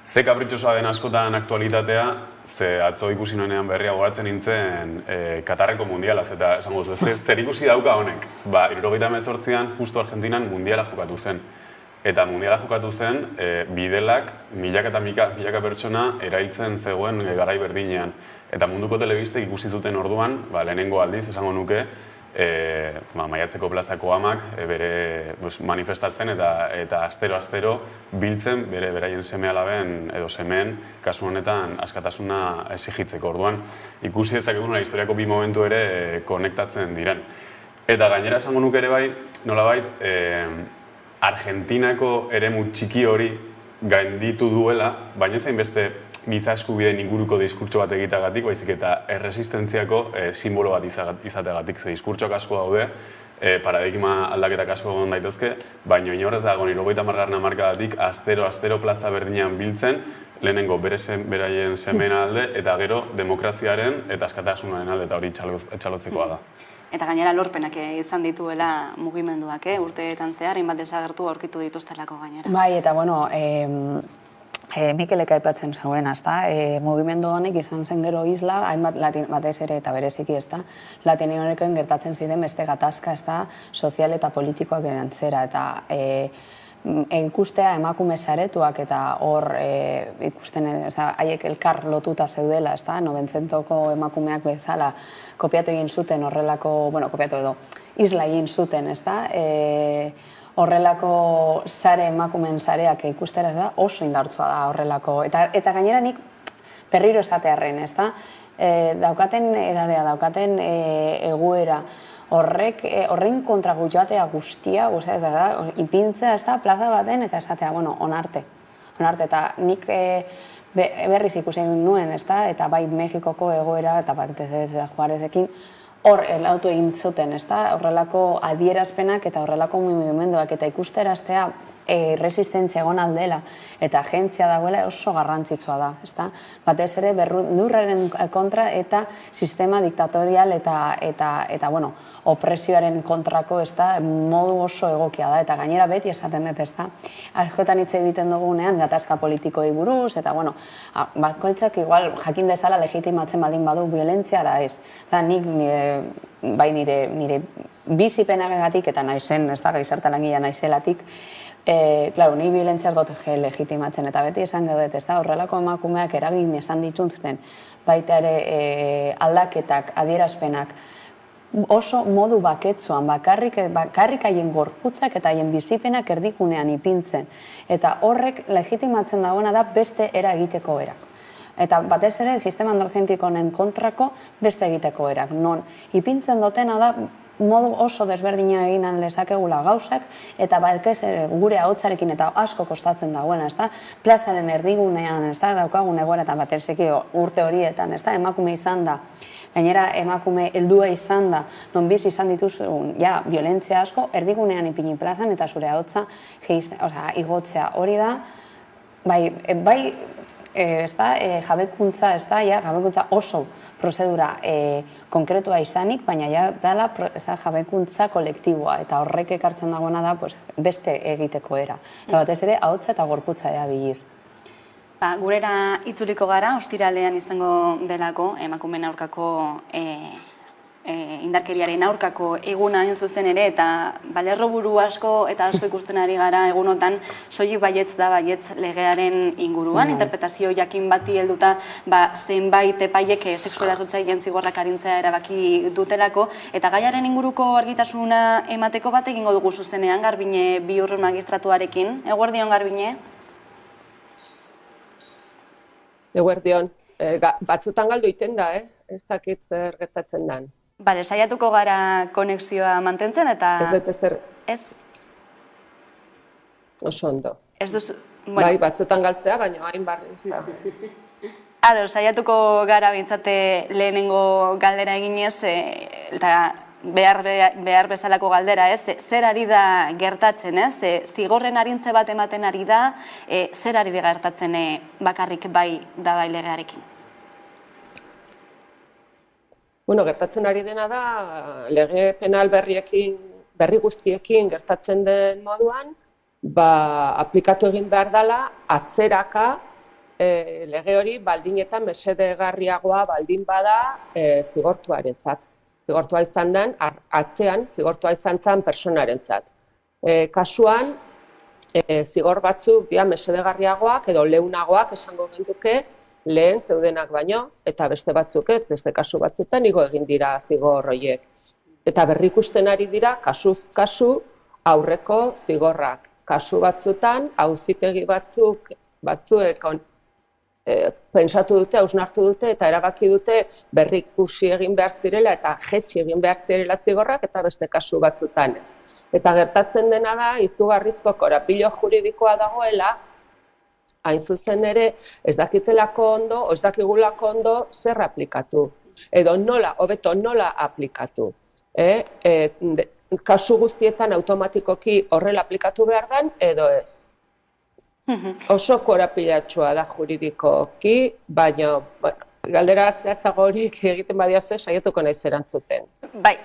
Ze kapritxosoa den askotan aktualitatea, ze atzo ikusi nuenean berria goratzen nintzen Katarreko mundialaz, eta esango zer ikusi dauka honek. 1978an justu Argentinan mundiala jokatu zen. Eta mundiala jokatu zen, Bidelak milaka eta milaka pertsona erailtzen zegoen garai berdinean. Eta munduko telebistek ikusi zuten orduan, lehenengo aldiz esango nuke, Maiatzeko plazako amak bere manifestatzen eta astero biltzen beraien seme-alaben edo semeen kasu honetan askatasuna exigitzeko orduan. Ikusi dezakegu nola historiako bi momentu ere konektatzen diren. Eta gainera esango nuke ere bai, nolabait, Argentinako eremu txiki hori gainditu duela, baina zain beste giza eskubideen inguruko diskurtso bat egiteagatik, baizik eta erresistentziako simbolo bat izateagatik. Ze diskurtsoak asko daude, paradigma aldaketak asko egon daitezke, baina inorrez dago 90. hamarkadatik astero plaza berdinean biltzen, lehenengo beraien semeen alde, eta gero demokraziaren eta askatasunaren alde, eta hori txalotzekoa da. Eta gainera lorpenak izan dituela mugimenduak, urteetan zehar, hainbat desagertu aurkitu dituztelako gainera. Bai, eta Mikelek aipatzen zegoen, mugimendu honek izan zen gero isla, hainbat batez ere eta bereziki, Latinoamerikan gertatzen ziren beste gatazka, sozial eta politikoak erantzera, eta ikustea emakume saretuak eta hor ikusten, haiek elkar lotuta zeudela, 90ko emakumeak bezala kopiatu egin zuten horrelako, kopiatu edo, isla egin zuten, horrelako sare emakumeen sareak ikustera da oso indartsua da horrelako. Eta gainera nik berriro esatearren, daukaten edadea, daukaten egoera, horrein kontra joatea guztia, ipintzea plaza baten eta esatea, onarte. Eta nik berriz ikusi nuen, eta bai Mexikoko egoera eta Batez Juarezekin, hor elautu egin zuten, horrelako adierazpenak eta horrelako mugimenduak eta ikusteraztea resistentzia egon aldela eta agentzia dagoela oso garrantzitsua da. Batez ere beldurraren kontra eta sistema diktatorial eta opresioaren kontrako modu oso egokia da. Eta gainera beti esaten dut, askotan hitz egiten dugunean gatazka politikoi buruz, eta bakoitzak igual jakin dezala legitimatzen baldin badu violentzia da ez. Nik bai nire bizipenagatik eta naizen, gizarte langilea naizelatik, ni violentzia dut legitimatzen, eta beti esan dut, horrelako emakumeak eragin esan dituzten, baita ere aldaketak, adierazpenak, oso modu baketsuan, bakarrik haien gorputzak eta haien bizipenak erdigunean ipintzen, eta horrek legitimatzen dagoena da beste era egiteko erak. Eta batez ere, sistema endozentrikoen kontrako beste egiteko erak. Non, ipintzen dutena da, modu oso desberdina egin lezakegula gauzak, eta balkez gure ahotsarekin eta asko kostatzen dagoena, ezta? Plazaren erdigunean, ezta? Daukagun egoera eta baterzeki urte horietan, ezta? Emakume izan da, gainera emakume heldua izan da, non bizi izan dituzun, ja, violentzia asko, erdigunean ipini plazan eta zure ahotsa igotzea. Hori da, bai, jabekuntza, jabekuntza oso prozedura konkretua izanik, baina ja dela jabekuntza kolektiboa, eta horrek ekartzen dagoena da beste egiteko era. Eta batez ere, ahotsa eta gorputza biliz. Gurera itzuliko gara, ostiralean izango delako, emakumeen aurkako indarkeriaren aurkako eguna hain zuzen ere, eta lerroburu asko eta asko ikusten ari gara egunotan, soilik baietz da baietz legearen inguruan, interpretazio jakin bati helduta zenbait epaiek sexu erasotzaileen zigorrak arintzea erabaki dutelako, eta gaiaren inguruko argitasuna emateko bat egingo dugu zuzenean Garbine Biur magistratuarekin. Eguerdion, Garbine? Eguerdion. Batzutan galdu iten da, ez dakit zer gertatzen den. Bale, saiatuko gara konexioa mantentzen eta... Ez dut ezer... Ez? Oso ondo. Ez duzu... Bai, batzutan galtzea, baina hain barri. Ado, saiatuko gara bintzate lehenengo galdera eginez, eta behar bezalako galdera, ez? Zer ari da gertatzen, ez? Zigorren arintze bat ematen ari da, zer ari da gertatzen bakarrik bai da bai legearekin? Bueno, gertatzen ari dena da, lege penal berri guztiekin gertatzen den moduan, aplikatu egin behar dela, atzeraka lege hori baldin eta mesedegarriagoa baldin bada zigortuarentzat. Zigortua izan den, atzean zigortua izan zen personarentzat. Kasuan, zigor batzuk dira mesedegarriagoak edo leunagoak esango genduke, lehen zeudenak baino, eta beste batzuk ez, beste kasu batzutan igo egin dira zigor horiek. Eta berrikusten ari dira, kasuz kasu, aurreko zigorrak. Kasu batzutan, auzitegi batzuek pentsatu dute, hausnartu dute, eta erabaki dute berrikusi egin behar zirela, eta jetxi egin behar zirela zigorrak, eta beste kasu batzutan ez. Eta gertatzen dena da, izugarrizko korapilo juridikoa dagoela, hain zuzen ere, ez dakitelako ondo, ez dakigulako ondo zer aplikatu. Edo hobeto nola aplikatu. Kasu guztietan automatikoki horrela aplikatu behar den, edo ez. Oso korapilatxua da juridikoki, baina galdera zehatzago horik egiten badiazu, saiatuko naiz erantzuten. Bai,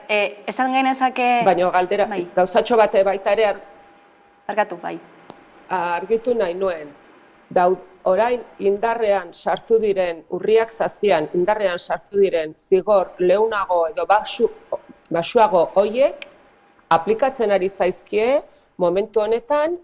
esan genezake... Baina galdera, gauzatxo bate baita ere... Argatu, bai. Argitu nahi nuen. Orain indarrean sartu diren, urriak zazpian indarrean sartu diren zigor leunago edo basuago hoiek aplikatzen ari zaizkie momentu honetan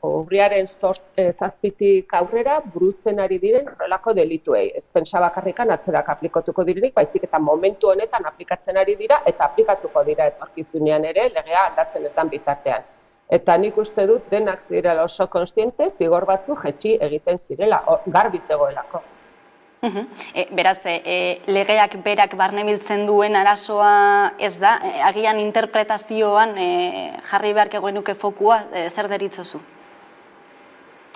urriaren zazpitik aurrera burutzen ari diren horrelako delituei. Ez pentsa bakarrikan atzerak aplikatuko direnik, baizik eta momentu honetan aplikatzen ari dira eta aplikatuko dira etorkizunean ere legea aldatzen ezan bitartean. Eta nik uste dut denak zirela oso konstiente, zigor batzu jetxi egiten zirela, garbi zegoelako. Beraz, legeak berak barnebiltzen duen arazoa ez da, agian interpretazioan jarri beharko genuke fokua, zer deritzozu?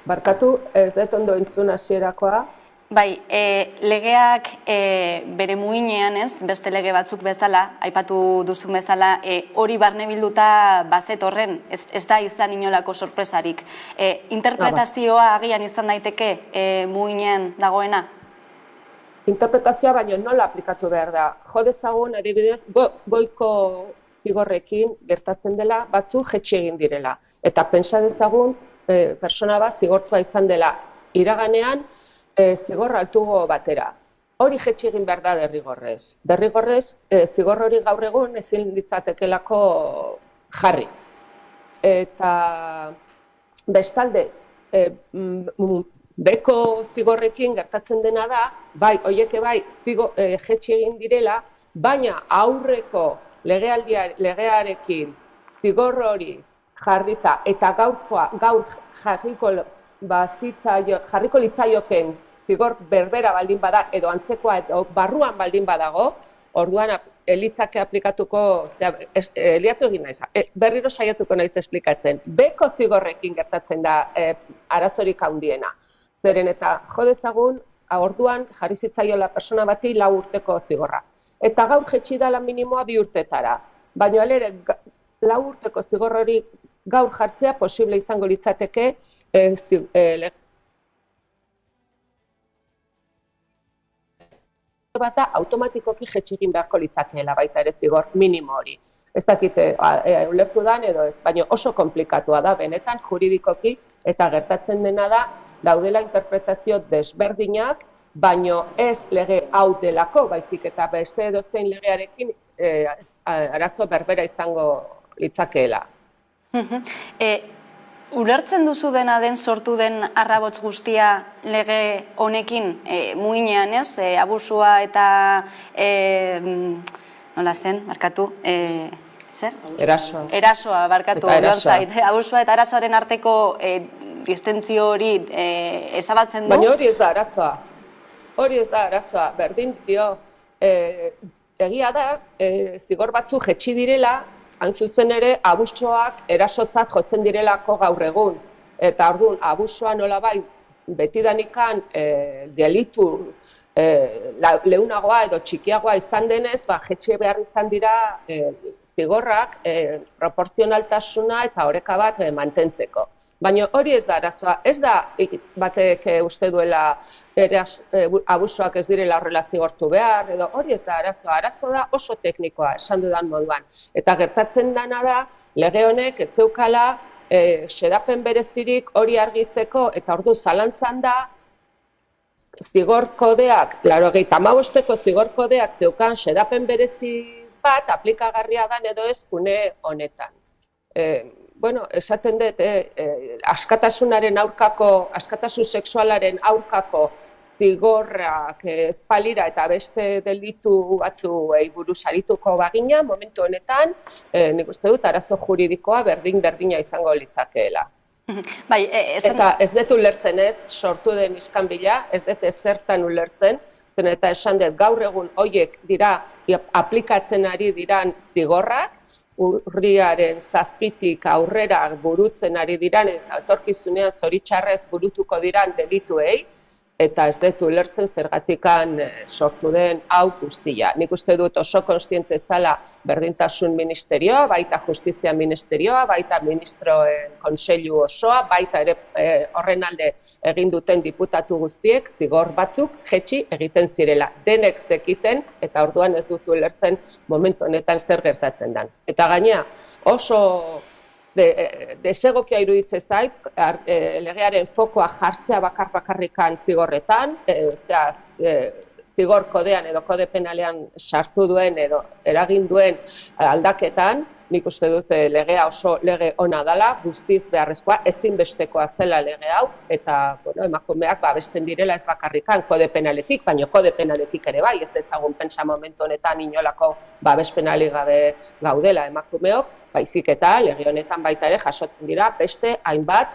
Barkatu, ez dut ondo entzun hasierakoa. Bai, legeak bere muinean ez, beste lege batzuk bezala, aipatu duzun bezala, hori barnebilduta bazet horren, ez da izan inolako sorpresarik. Interpretazioa agian izan daiteke muinean dagoena? Interpretazioa baino nola aplikatu behar da. Jo dezagun, adibidez, goiko zigorrekin gertatzen dela, batzu jetxi egin direla. Eta pentsa dezagun, persona bat zigortua izan dela iraganean, zigor altugo batera. Hori jetxi egin behar da derrigorrez. Derrigorrez, zigor hori gaur egun ezin ditzatekelako jarri. Eta bestalde, beko zigorrekin gertatzen dena da, bai, oieke bai, jetxi egin direla, baina aurreko legearekin zigor hori jarrita eta gaur jarriko jarriko litzaioken zigor berbera baldin bada, edo antzekoa, edo barruan baldin badago, orduan litzake aplikatuko, liatu egin naiz, berriro saiatuko naiz esplikatzen. Beko zigorrekin gertatzen da arazorik handiena. Zeren eta jo dezagun, orduan jarri zitzaiola persona bati 4 urteko zigorra. Eta gaur jetxi dala minimoa 2 urtetara. Baina alere, 4 urteko zigor hori gaur jartzea posible izango litzateke bat da automatikoki jetxi egin beharko litzakeela baita ere zigor minimo hori. Ez dakite ulertu dan edo ez, baina oso komplikatua da benetan juridikoki eta gertatzen dena da daudela interpretazio desberdinak, baino ez lege hau delako, baizik eta beste edozein legearekin arazo berbera izango litzakeela. Ulertzen duzu dena den sortu den arrabotz guztia lege honekin muinean, ez? Abusua eta nola zen, markatu? Zer? Erasoa. Erasoa, barkatu. Abusua eta erasoaren arteko distentzio hori ezabatzen du? Baina hori ez da arazoa. Hori ez da arazoa. Berdin dio, egia da, zigor batzu jetxi direla, hain zuzen ere, abusoak erasotzat jotzen direlako gaur egun. Eta orduan, abusua nolabai betidanikan delitu leunagoa edo txikiagoa izan denez, jetxe behar izan dira zigorrak proportzionaltasuna eta oreka bat mantentzeko. Baina hori ez da arazoa, ez da batek uste duela abusoak ez direla horrela zigortu behar, edo hori ez da arazoa, arazoa da oso teknikoa, esan dudan moduan. Eta gertatzen dana da, lege honek ez zeukala xedapen berezirik hori argitzeko, eta ordu zalantzan da, zigor kodeak, 95eko zigor kodeak zeukan xedapen berezi bat aplikagarria dan edo ez une honetan. Bueno, esaten dut, askatasunaren aurkako, askatasun sexualaren aurkako zigorrak espalira eta beste delitu batzuei buruz arituko bagina, momentu honetan, nik uste dut arazo juridikoa berdina izango litzakeela. Eta ez dut ulertzen ez, sortu den iskanbila, ez dut ezertan ulertzen, eta esan dut gaur egun horiek dira aplikatzen ari diran zigorrak, urriaren 7tik aurrera burutzen ari diran, eta etorkizunean zoritxarrez burutuko diran delituei, eta ez dut ulertzen zergatikan sortu den hau guztia. Nik uste dut oso konstiente zala berdintasun ministerioa, baita justizia ministerioa, baita ministroen kontseilu osoa, baita ere horren alde egin duten diputatu guztiek, zigor batzuk jetxi egiten zirela. Denek zekiten, eta orduan ez dut ulertzen momentu honetan zer gertatzen den. Eta gainea, oso desegokia iruditzen zait, legearen fokoa jartzea bakarrikan zigorretan, zigor kodean edo kode penalean sartu duen edo eragin duen aldaketan, nik uste dut legea oso lege ona dela, guztiz beharrezkoa, ezinbestekoa zela lege hau, eta emakumeak babesten direla ez bakarrikan kode penaletik, baina kode penaletik ere bai, ez detzagun pentsa momentu honetan inolako babes penalik gabe gaudela emakumeok, baizik eta lege honetan baita ere jasotzen dira beste hainbat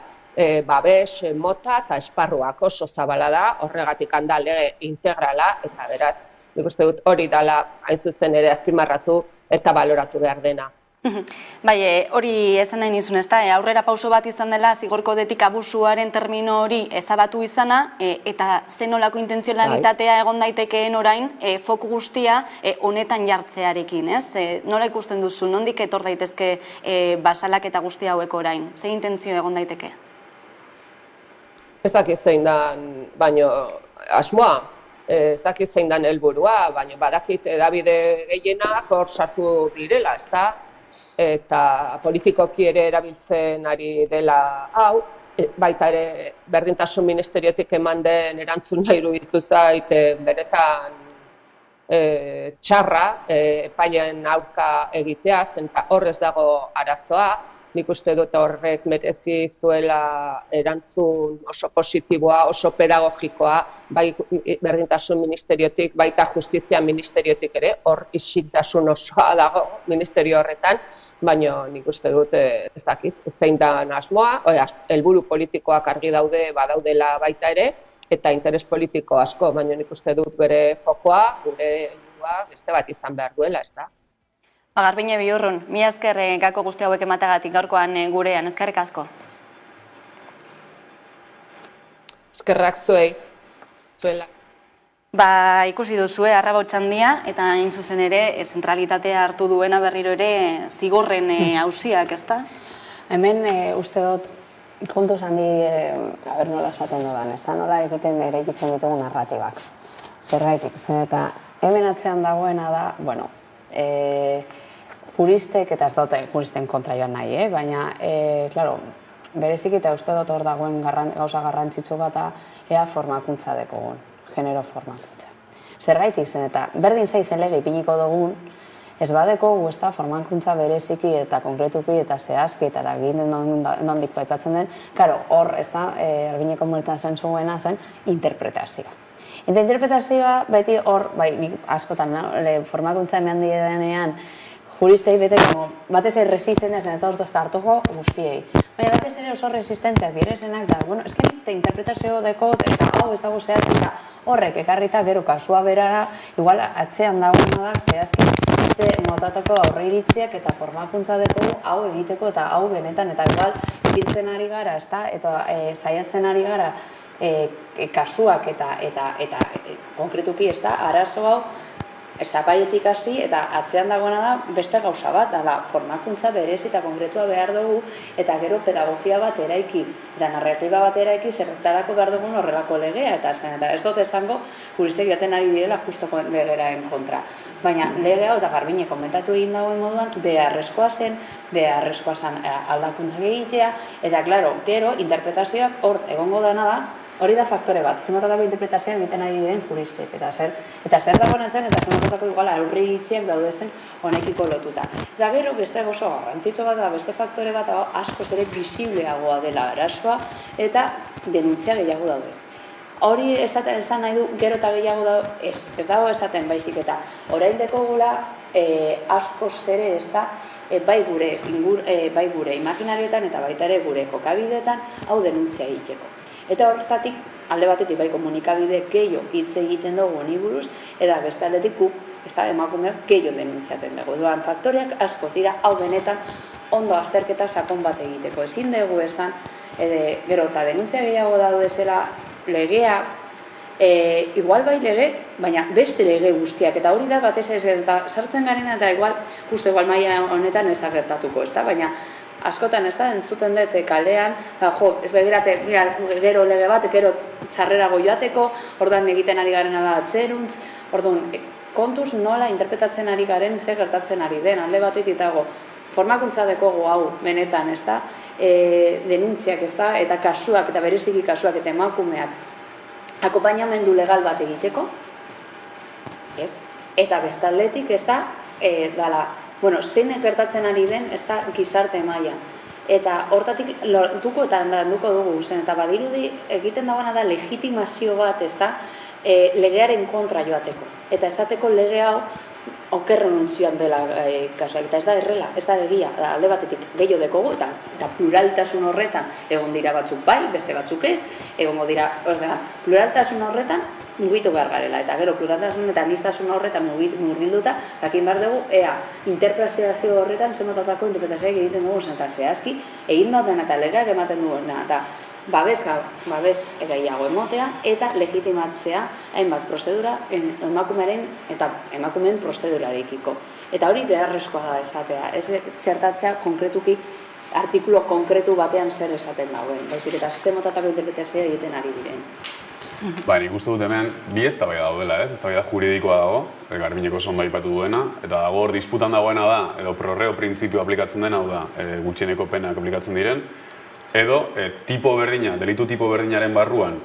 babes mota eta esparruak oso zabala da, horregatik handa lege integrala, eta beraz, nik uste dut hori dela hain zuzen ere azpimarratu eta baloratu behar dena. Bai, hori esan nahi nizun ez da, aurrera pauso bat izan dela zigor kodetik abusuaren termino hori ezabatu izana, eta zenolako intentzionalitatea egon daitekeen orain foku guztia honetan jartzearekin, ez? Nola ikusten duzu, nondik etor daitezke basalak eta guzti hauek orain? Ze intentzio egon daiteke? Ez dakit zein dan, baino asmoa, ez dakit zein dan helburua, baina badakit edabide gehienak hor sartu direla, ez da? Eta politikoki ere erabiltzen ari dela hau, baita ere berdintasun ministeriotik eman den erantzun nahi iruditu zait benetan txarra epaileen aurka egitea, eta hor ez dago arazoa, nik uste dut horrek merezi zuela erantzun oso positiboa, oso pedagogikoa, bai berdintasun ministeriotik, baita justizia ministeriotik ere, hor isiltasun osoa dago ministerio horretan, baina nik uste dut ez dakit, zein da asmoa, helburu politikoak argi daude, badaudela baita ere, eta interes politiko asko, baina nik uste dut bere fokoa, gure helburua beste bat izan behar duela, ez da. Garbine Bihurrun, mila esker gako guzti hauek emategatik gaurkoan gurean, ezkerrik asko. Eskerrak zuela. Ikusi duzue Arrabautxandia, eta hain zuzen ere, zentralitatea hartu duena berriro ere zigorren auziak, ezta? Hemen uste dut, kontuz handi, nola esaten dudan, ezta? Nola egiten ere egiten ditugu narratibak. Zergaitik, eta hemen atzean dagoena da, bueno, juristek, eta ez dute juristen kontra joan nahi, baina, klaro, berezik eta uste dut hor dagoen gauza garrantzitsu bat ea formakuntza dekogun, genero formakuntza. Zergaitik zen, eta berdin zaizen lege ipiniko dugun, ez badekogu ez da formakuntza bereziki eta konkretuki eta zehazki eta egin nondik baipatzen den, klaro, hor, ez da, Erbineko multan zen zuena zen, interpretazioa. Eta interpretazioa beti hor, askotan, formakuntza eman denean, juristei bete, batez ere resistentzia zen, eta ez da hartuko guztiei. Baina batez ere oso resistenteak direzenak da, bueno, esken interpretazio dekot, eta hau ez dago zehaz, eta horrek ekarrita gero kasua berara, igual atzean dagoena da, zehazki, ze motatako aurreiritziak eta formakuntza dekogu hau egiteko, eta hau benetan, eta igual, biltzen ari gara, eta saiatzen ari gara, kasuak eta konkretuki ez da, arazo hau, zapaietik hasi eta atzean dagoena da beste gauza bat, da formakuntza berez eta konkretua behar dugu eta gero pedagogia bat eraiki eta narratiba bat eraiki zerretarako behar dugun horrelako legea eta ez dut esango juristek jaten ari direla justoko legeraen kontra. Baina lege hau eta Garbine komentatu egin dagoen moduan beharrezkoa zen aldakuntzak egitea eta klaro, gero interpretazioak hor egongo dena da. Hori da faktore bat, zenbatako interpretazioa egiten ari diren juristek, eta zer dago nintzen, eta zenbatako igual aurreiritziak daude zen honekiko lotuta. Eta gero beste oso garrantzitsu bat da, beste faktore bat askoz ere bisibleagoa dela arazoa, eta denuntzia gehiago daude. Hori esan nahi du, gero eta gehiago daude, ez dago esaten baizik eta orain dekogula askoz ere ez da, bai gure imaginarioetan eta baita ere gure jokabideetan hau denuntzia egiteko. Eta hortatik, alde batetik bai komunikabide gehiago hitz egiten dugu honi buruz, eta beste aldetik guk, ez da emakumeak gehiago denuntziaten dugu. Duan faktoreak asko dira, hau benetan ondo azterketa sakon bat egiteko. Ezin dugu esan, gero eta denuntzia gehiago daude zela legea, igual bai lege, baina beste lege guztiak, eta hori da batez ez sartzen garena, eta justu igual maila honetan ez da gertatuko, ez da, baina askotan ez da, entzuten dut kalean, ez begirate, gero lege bat, gero txarrerago joateko, orduan egiten ari garena da atzeruntz, orduan kontuz nola interpretatzen ari garen, zer gertatzen ari den, alde batetik dago, formakuntza dekogu hau, benetan, ez da, denuntziak, ez da, eta kasuak, eta bereziki kasuak, eta emakumeak, akompainamendu legal bat egiteko, eta bestaldetik, ez da, bueno, zein gertatzen ari den, ez da gizarte mailan. Eta hortatik lortuko eta landuko dugu zen, eta badirudi egiten dagoena da legitimazio bat, ez da, legearen kontra joateko. Eta esateko lege hau okerrenuntzioan dela kasuak, eta ez da errela, ez da egia, alde batetik gehiago dekogu, eta pluraltasun horretan egon dira batzuk bai, beste batzuk ez, egongo dira, pluraltasun horretan mugitu behar garela, eta gero pluraltasun eta aniztasun horretan murgilduta, jakin behar dugu, interpretazio horretan zenbatatako interpretazioak egiten dugu, eta zehazki, egin dut dena eta legeak ematen duena, eta babes gehiago emotea, eta legitimatzea hainbat prozedura emakumearen eta emakumeen prozedurarekiko. Eta hori beharrezkoa da esatea, ez txertatzea konkretuki, artikulu konkretu batean zer esaten dagoen, baizik eta zenbatatako interpretazioa egiten ari diren. Nik uste dut hemen bi eztabaida daudela, eztabaida juridikoa dago, Garbineko oso aipatu duena, eta dago hor disputan dagoena da, edo prorreo printzipio aplikatzen dena, hau da, gutxieneko penak aplikatzen diren, edo tipo berdina, delitu tipo berdinaren barruan,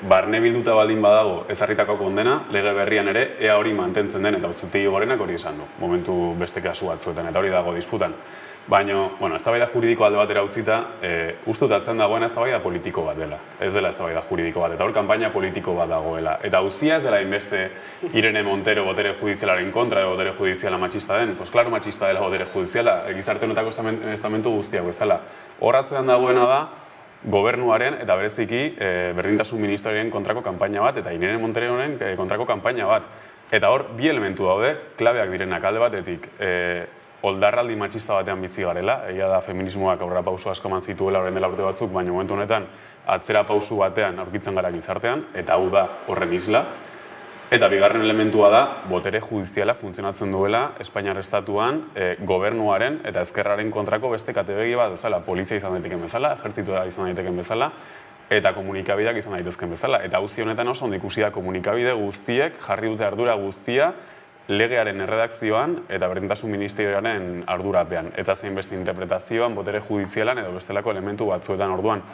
barne bilduta baldin badago ezarritako kondena, lege berrian ere, ea hori mantentzen den, eta Auzitegi Gorenak hori esan du, momentu beste kasu batzuetan, eta hori dago disputan. Baina, eztabaida juridiko alde batera utzita, uste dut atzen dagoena eztabaida politiko bat dela. Ez dela eztabaida juridiko bat, eta hor kanpaina politiko bat dagoela. Eta auzia ez dela inbeste Irene Montero botere judizialaren kontra, edo botere judiziala matxista den. Pues klaro matxista dela botere judiziala, gizarte honetako estamentu guztiak bezala. Hor atzean dagoena da, gobernuaren eta bereziki berdintasun ministerioaren kontrako kanpaina bat, eta Irene Monteroren kontrako kanpaina bat. Eta hor, bi elementu daude, klabeak direnak alde batetik, oldarraldi matxista batean bizi garela, egia da feminismoak aurrera pausu asko eman zituela orain dela urte batzuk, baina momentu honetan atzera pausu batean aurkitzen gara gizartean, eta hau da horren isla. Eta bigarren elementua da, botere judiziala funtzionatzen duela Espainiar Estatuan gobernuaren eta ezkerraren kontrako beste kategori bat bezala, polizia izan daiteken bezala, ejertzitua izan daiteken bezala, eta komunikabideak izan daitezken bezala. Eta auzi honetan oso ondo ikusi da komunikabide guztiek jarri dute ardura guztia legearen erredakzioan eta berdintasun ministerioaren ardurapean. Eta zein beste interpretazioan, botere judizialan edo bestelako elementu batzuetan orduan.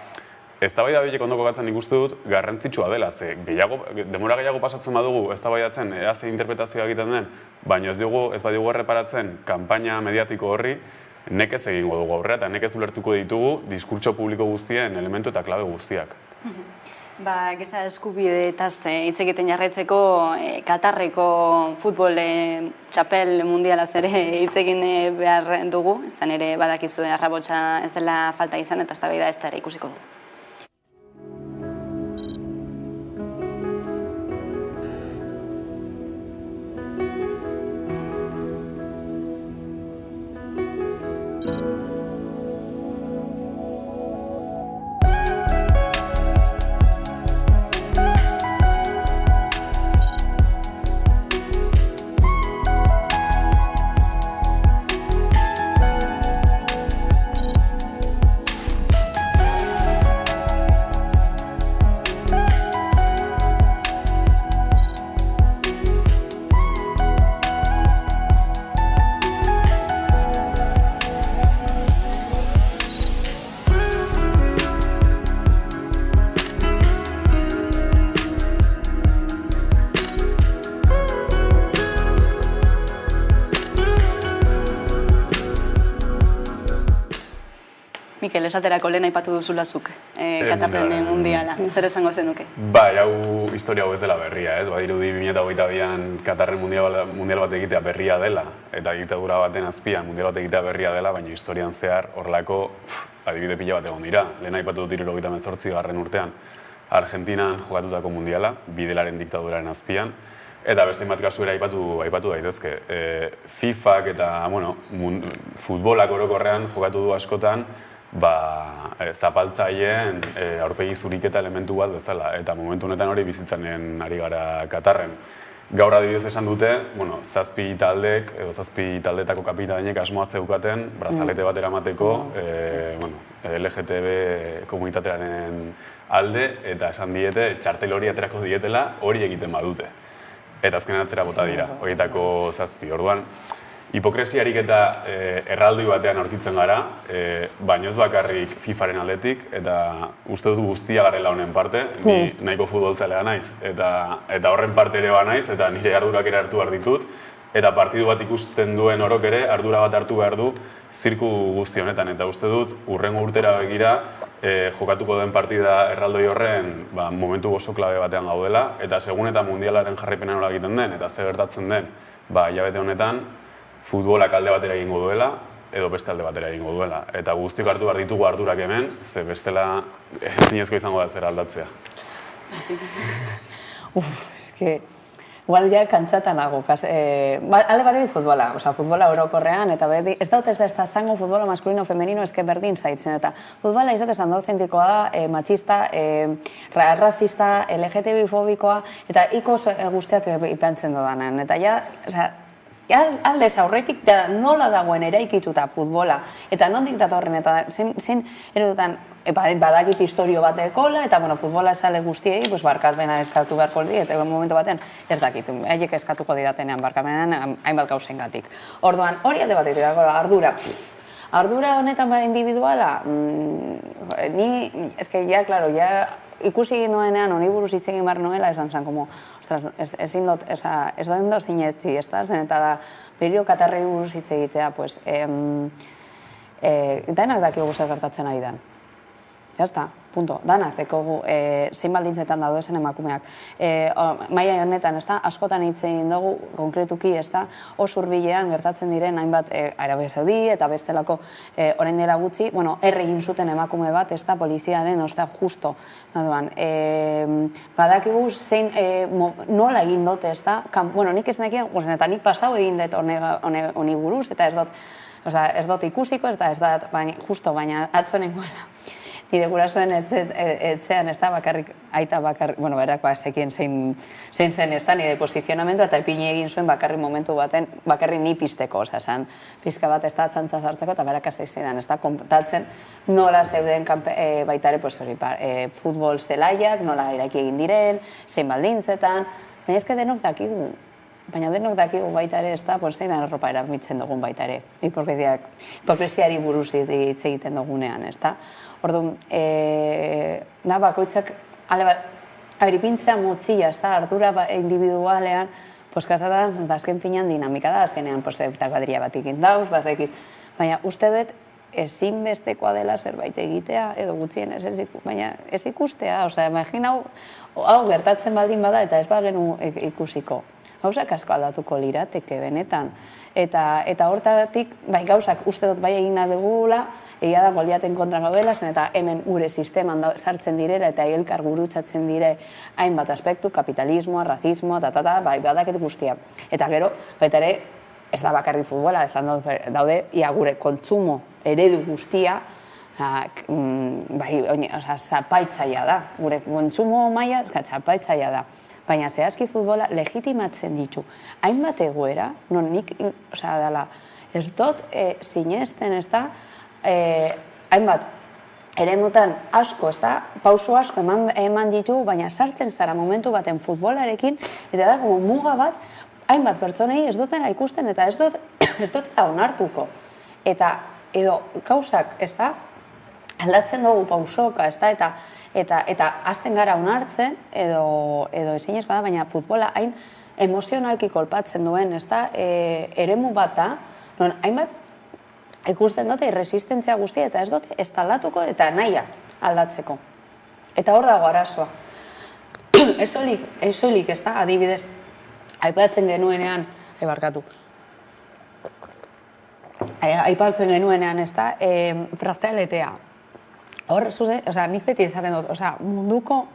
Eztabaida horiek ondo kokatzen ikuste dut garrantzitsua dela, ze denbora gehiago pasatzen badugu eztabaidatzen ea ze interpretazioa egiten den, baina ez badigu erreparatzen kanpaina mediatiko horri, nekez egingo dugu aurrera eta nekez ulertuko ditugu diskurtso publiko guztien elementu eta klabe guztiak. Giza eskubideetaz hitz egiten jarraitzeko Katarreko futbol txapel mundialaz ere hitz egin behar dugu, izan ere badakizu arrabotsa ez dela falta izan eta eztabaida ez da ere ikusiko dugu. Mikel, esaterako lehen aipatu duzulazuk Katarren mundiala, zer esango zenuke? Bai, hau historia hau ez dela berria, ez? Badirudi 2022an Katarren mundial bat egitea berria dela, eta diktadura baten azpian mundial bat egitea berria dela, baina historian zehar horrelako adibide pila bat egon dira. Lehen aipatu dut 1978 urtean Argentinan jokatutako mundiala, Bidelaren diktaduraren azpian, eta beste hainbat kasu ere aipatu daitezke. FIFak eta futbolak orokorrean jokatu du askotan zapaltzaileen aurpegi zuriketa elementu bat bezala, eta momentu honetan hori bizitzen ari gara Katarren. Gaur adibidez esan dute, 7 taldek, edo 7 taldetako kapitainek asmoa zeukaten brazalete bat eramateko LGTB komunitatearen alde, eta esan diete, txartel hori aterako dietela hori egiten badute. Eta azkenean atzera bota dira, horietako 7. Orduan, hipokresiarik eta erraldoi batean aurkitzen gara, baina ez bakarrik FIFaren aldetik, eta uste dut guztia garela honen parte, ni nahiko futbolzalea naiz, eta horren parte ere ba naiz, eta nire ardurak ere hartu behar ditut, eta partidu bat ikusten duen orok ere ardura bat hartu behar du zirku guzti honetan, eta uste dut urrengo urtera begira jokatuko den partida erraldoi horren momentu oso klabe batean gaudela, eta segun eta mundialaren jarraipenan nola egiten den, eta ze gertatzen den hilabete honetan, futbolak alde batera egingo duela, edo beste alde batera egingo duela. Eta guztiok hartu behar ditugu ardurak hemen, ze bestela zinezko izango da zer aldatzea. Igual ja kantzatan nago. Alde batetik futbola, futbola orokorrean, eta ez daut ez da zango futbola maskulino femenino eske berdin zaitzen, eta futbola izatez andozentikoa da, machista, rasista, LGTB-fobikoa, eta ikos guztiak ipantzen dodanen. Eta aldez aurretik nola dagoen eraikituta futbola, eta nondik datorren, eta zein erudutan badakit historio bat ekola, eta futbola esale guztiei barkatbena eskatu beharko di, eta momentu batean ez dakit, haiek eskatuko didatenean barkamenean hainbat gauzen gatik. Orduan, hori alde batetik dago, ardura. Ardura honetan individuala, ni, eske ikusi egin duenean, honi buruz hitz egin behar nuela, esan zen, ez dut zinetzi, eta da, berio Katarrei buruz hitz egitea, Danak dakigu zer gertatzen ari den. Jazta, punto. Danak dekogu zein baldintzetan daude zen emakumeak. Maila honetan, askotan hitz egin dugu, konkretuki, oso hurbilean gertatzen diren hainbat Arabia Saudi eta bestelako orain dela gutxi, egin zuten emakume bat, poliziaren, justo. Badakigu zein nola egin dute, nik ez nekien, eta nik pasau egin dut honi buruz, eta ez dut ikusiko, eta ez dut, justo, baina atzo nengoela. Nire gurasoen etzean, bakarrik, aita bakarrik, berakoa zekien zein zen nire posizionamendu, eta ipini egin zuen bakarrik momentu baten, bakarrik ni pizteko, pizka bat txantza sartzeko, eta berak azeizean, kontatzen nola zeuden baitare, futbol zelaiak, nola iraki egin diren, zein baldintzetan, baina ezke denok dakigu. Baina denok dakigu baita ere, zein arropa eramitzen dugun baita ere. Hipokresiari buruz hitz egiten dugunean, Orduan, bakoitzak, ipintzea motzila, ardura individualean, kazatzen, azken finan dinamika da, azkenean, kuadria bat ikin dauz, baina uste dut, ezinbestekoa dela zerbait egitea, edo gutxien baina ez ikustea, imagina hau gertatzen baldin bada, eta ez bagenu ikusiko. Gauzak asko aldatuko lirateke benetan. Eta hortatik, gauzak uste dut bai egin dugula, egia da Goliaten kontra gaudela, eta hemen gure sisteman sartzen direla eta elkar gurutzatzen dire hainbat aspektu, kapitalismoa, razismoa, badaket guztia. Eta gero, baita ere, ez da bakarri futbola, ez daude, gure kontsumo eredu guztia, zapaitzaia da. Gure kontsumo maila, zapaitzaia da. Baina zehazki futbola legitimatzen ditu. Hainbat egoera, non nik, ez dut sinesten, hainbat eremutan asko, pauso asko eman ditu, baina sartzen zara momentu baten futbolarekin, eta da, muga bat, hainbat pertsonei ez dutena ikusten, eta ez dutela onartuko. Eta, edo, gauzak, aldatzen dugu pausoka, eta azten gara onartzen, edo ezinezkoa da, baina futbola hain emozionalki kolpatzen duen, eremu bat da, non hainbat ikusten dute irresistentzia guztia, eta ez dute estalatuko eta nahia aldatzeko. Eta hor dago arazoa. Ez soilik, adibidez, aipatzen genuenean, fraktaletea. Hor, nik beti ezaten dut, munduko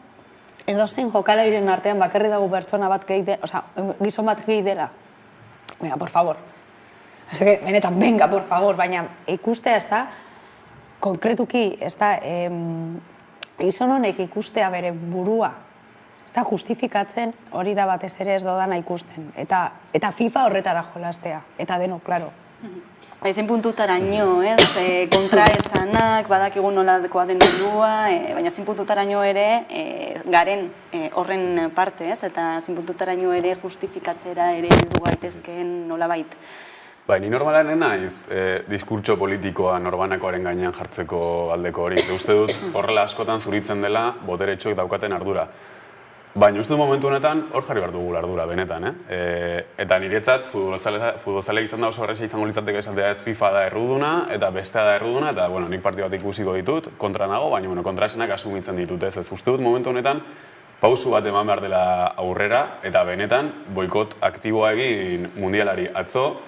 edozein jokalariren artean bakarri dago pertsona bat gizon bat gehi dela. Venga, por favor. Benetan, venga, por favor, baina ikustea konkretuki, gizon honek ikustea bere burua, justifikatzen hori da batez ere ez dodana ikusten. Eta FIFA horretara jolastea, eta denok, klaro. Ezin puntutaraino, kontraesanak, badakigu nolakoa den mundua, baina ezin puntutaraino ere garen horren parte, eta ezin puntutaraino ere justifikatzera ere heldu gaitezkeen nolabait. Ni normalaren naiz diskurtso politikoa norbanakoaren gainean jartzeko aldeko hori. Uste dut horrela askotan zuritzen dela boteretxoek daukaten ardura. Baina uste du momentu honetan hor jarri behar dugu ardura benetan, Eta niretzat futbolzale izan da oso horreixa izango litzateke esatea ez FIFA da erruduna eta bestea da erruduna, eta nik partidu bat ikusiko ditut, kontra nago, baina kontraesanak asumitzen ditut, ez uste dut momentu honetan pausu bat eman behar dela aurrera, eta benetan boikot aktiboa egin mundialari. Atzo,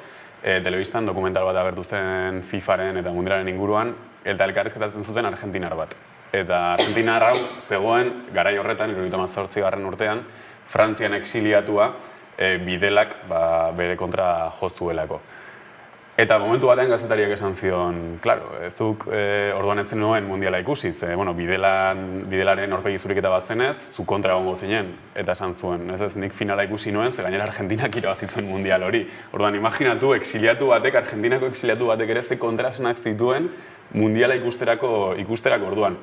telebistan dokumental bat agertu zen FIFaren eta mundialaren inguruan, eta elkarrizketatzen zuten argentinar bat. Eta argentinar hau zegoen garai horretan, 1978 urtean, Frantzian exiliatua Bidelak bere kontra jozuelako. Eta momentu batean gazetariak esan zion, klaro, zuk orduan etzen nuen mundiala ikusiz, Bidelaren aurpegi zuriketa bat zenez, zu kontra egongo zinen, eta esan zuen, ez nik finala ikusi nuen, ze gainera Argentinak irabazi zuen mundial hori. Orduan, imaginatu, Argentinako exiliatu batek ere ze kontrasenak zituen mundiala ikusterako orduan.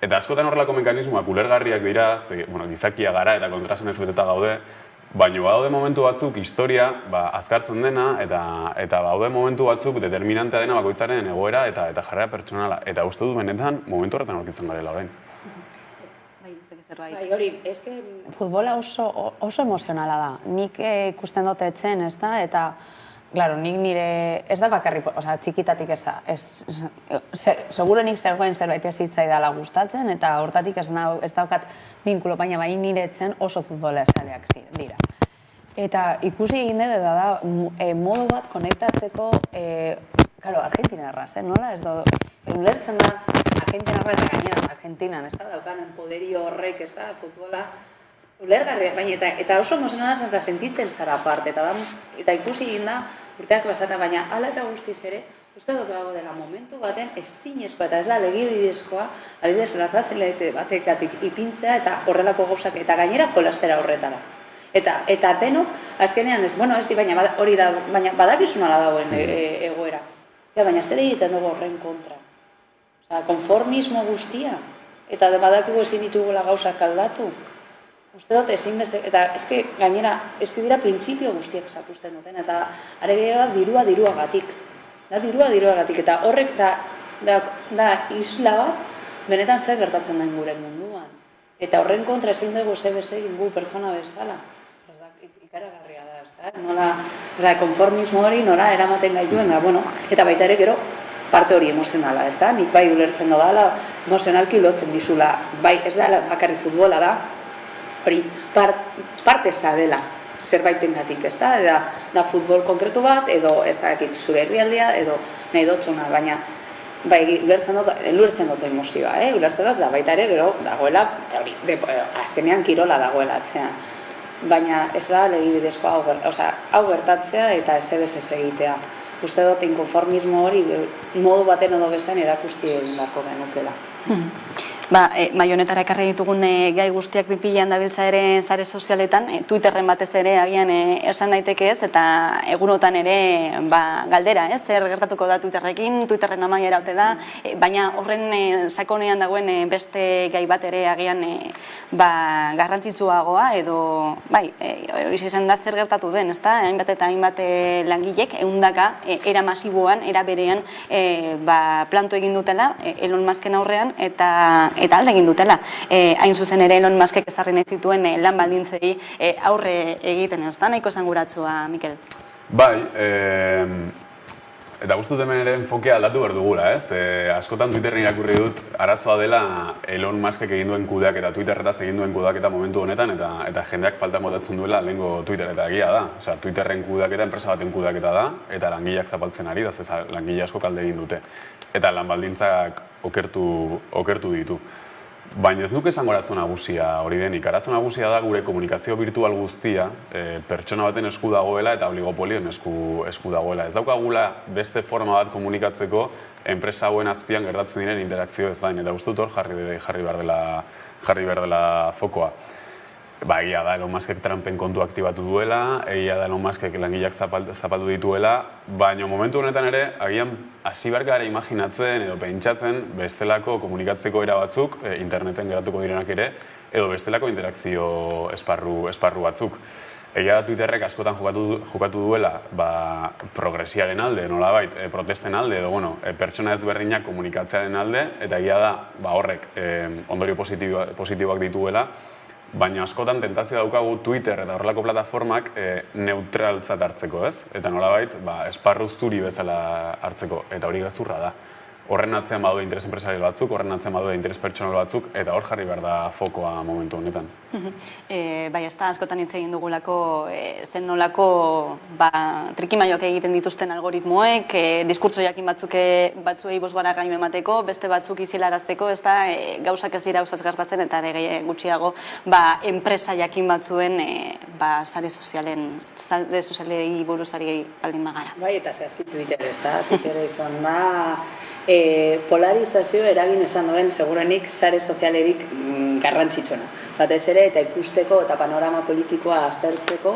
Eta askotan horrelako mekanismoak ulergarriak dira, gizakia gara eta kontrasenez beteta gaude, baina badaude momentu batzuk historia azkartzen dena, eta badaude momentu batzuk determinantea dena bakoitzaren egoera eta jarrera pertsonala. Eta uste dut benetan momentu horretan aurkitzen garela orain. Futbola oso emozionala da. Nik ikusten dut etzen, eta Claro, nik nire, ez da bakarri, txikitatik ez da, segurenik zerbait ez hitzaidala gustatzen, eta hortatik ez daukat binkulo, baina bai nire etzen oso futbola esaleak dira. Eta ikusi egin dut da modu bat konektatzeko, argentinarraz, nola? Ulertzen da, argentinarra eta gainean argentinan, ez da, daukanen poderio horrek, ez da, futbola, ulergarria, baina eta oso emozionala zen eta sentitzen zara aparte, eta ikusi egin da, urteak basata, baina ala eta guztiz ere, uste dut dago dela momentu baten ezinezkoa eta ez da legibidezkoa, adibidez, lazatzelete batekatik ipintzea eta horrelako gauzak, eta gainera jolastera horretara. Eta denok, azkenean ez, ez di, baina hori da, baina badakizunala dagoen egoera. Baina zer egiten dugu horren kontra. Konformismo guztia, eta badakigu ezin ditugula gauzak aldatu. Uste dut ezinbeste, eta gainera, dira printzipio guztiak zakusten duten, eta aregea diruagatik. Da diruagatik, eta horrek da isla bat, benetan zer gertatzen da gure munduan. Eta horren kontra ezin dugu egin gu pertsona bezala. Ikaragarria da, ez da? Konformismo hori nora eramaten gaituen da, eta baita ere gero parte hori emozionala, ez da? Nik bai ulertzen dela, emozionalki lotzen dizula, bai ez da bakarri futbola da, hori parteza dela zerbaitengatik, ez da? Da futbol konkretu bat, edo ez da zure herrialdea, edo nahi dotzuna, baina bai, ulertzen dut emozioa, ulertzen dut, da baita ere gero dagoela, azkenean kirola dagoela atzean. Baina ez da legibidezko hau gertatzea eta ez egitea. Uste dut inkonformismo hori modu baten edo bestean erakusti egin beharko genukela. Mai honetara ekarri ditugun gai guztiak pipilean dabiltza ere sare sozialetan, Twitterren batez ere agian esan daiteke ez, eta egunotan ere galdera, ez, zer gertatuko da Twitterrekin, Twitterren amaiera ote da, baina horren sakonean dagoen beste gai bat ere agian garrantzitsuagoa, edo, hori izan da zer gertatu den, ez da, hainbat eta hainbat langilek, ehundaka, era masiboan, era berean, planto egin dutela, Elon Musken aurrean, eta alde egin dutela. Hain zuzen ere Elon Muskek ezarri nahi zituen lan baldintzei aurre egiten, ez da, nahiko esanguratsua, Mikel? Bai, eta guztut hemen ere enfokea aldatu behar dugula, ez? Askotan Twitterren irakurri dut, arazoa dela Elon Muskek egin duen kudeak eta Twitterretaz egin duen kudeak eta momentu honetan, eta jendeak falta motatzen duela lehenko Twitter eta egia da. Osea, Twitterren kudeak eta enpresa baten kudeak eta da, eta langileak zapaltzen ari, da langile asko kalde egin dute. Eta lan baldintzak okertu ditu. Baina ez nuke esango arazo nagusia hori denik. Arazo nagusia da gure komunikazio virtual guztia pertsona baten esku dagoela eta oligopolioen esku dagoela. Ez daukagula beste forma bat komunikatzeko enpresa hauen azpian gertatzen diren interakzio ez gain. Eta uste dut hor jarri behar dela fokoa. Egia da Elon Muskek Trumpen kontu aktibatu duela, egia da Elon Muskek langileak zapaldu dituela, baina momentu honetan ere, agian hasi behar gara imaginatzen edo pentsatzen bestelako komunikatzeko era batzuk, interneten geratuko direnak ere, edo bestelako interakzio esparru batzuk. Egia da Twitterrek askotan jokatu duela progresiaren alde, nolabait, protesten alde, edo pertsona ezberdinak komunikatzearen alde, eta egia da horrek ondorio positiboak dituela, baina askotan tentazio daukagu Twitter eta horrelako plataformak neutraltzat hartzeko, ez? Eta nolabait, esparru zuri bezala hartzeko, eta hori gezurra da. Horren atzean badaude interes enpresarial batzuk, horren atzean badaude interes pertsonal batzuk, eta hor jarri behar da fokoa momentu honetan. Bai, ez da, askotan hitz egin dugulako, zen nolako trikimaioak egiten dituzten algoritmoek, diskurtso jakin batzuei bosgara gaino emateko, beste batzuk izilarazteko, ez da, gauzak ez dira ausaz gertatzen, eta ere gutxiago, enpresa jakin batzuen sare sozialei buruzari baldin bagara. Bai, eta zehazki Twitter, ez da, Twitter izan da, polarizazio eragin esan duen segurenik sare sozialerik garrantzitsuena. Batez ere eta ikusteko eta panorama politikoa aztertzeko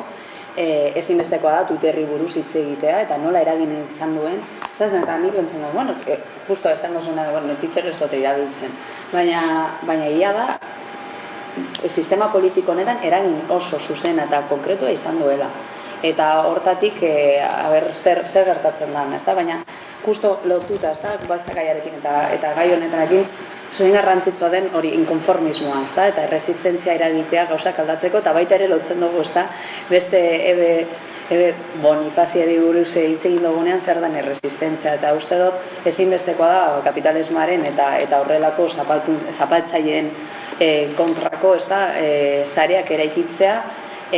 ezinbestekoa da Twitterri buruz hitz egitea eta nola eragin izan duen. Ez da, nik bentzen da, justo esan duzuna, Twitter ez dute irabiltzen. Baina ia da, sistema politiko honetan eragin oso zuzena eta konkretua izan duela. eta hortatik zer gertatzen da, ezta? Baina justo lotuta, ezta? Gaiarekin eta gai honetarekin zuen garrantzitsua den hori inkonformismoa, ezta? Eta erresistentzia eragitea gauzak aldatzeko eta baita ere lotzen dugu, ezta? Beste Ebe Bonifaziari buruz hitz egin dugunean zer den erresistentzia, eta uste dut ezinbestekoa da kapitalismoaren eta horrelako zapaltzaileen kontrako sareak eraikitzea,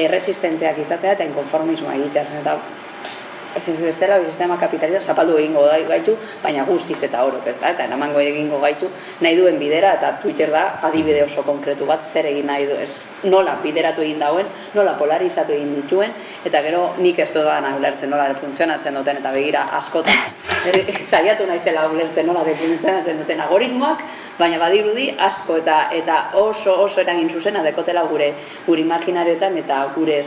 erresistenteak izatea eta inkonformismoa egitea. Ez dela sistema kapitalista zapaldu egingo gaitu, baina guztiz eta orok, eta eramango egingo gaitu nahi duen bidera, eta Twitter da adibide oso konkretu bat zer egin nahi du, ez nola bideratu egin dauen, nola polarizatu egin dituen, eta gero nik ez dudan ulertzen nola funtzionatzen duten, eta begira askotan saiatu naizela ulertzen nola funtzionatzen duten algoritmoak, baina badirudi asko eta oso eragin zuzena dekotela gure imaginarioetan eta gure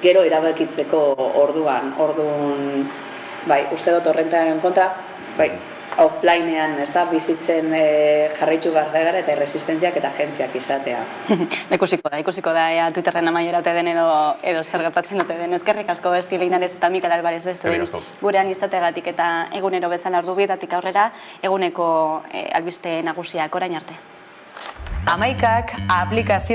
gero erabakitzeko orduan, bai, uste dut horrentaren kontra, bai, offlinean, bizitzen jarraitu behar da gara eta erresistentziak eta agentziak izatea. Ikusiko da, Twitterren amaiera ote den edo zer gertatzen ote den. Eskerrik asko Esti Linares eta Mikel Alvarez bestuin gurean izategatik eta egunero bezala ordubietatik aurrera eguneko albiste nagusiak orain arte. 11ak aplikazio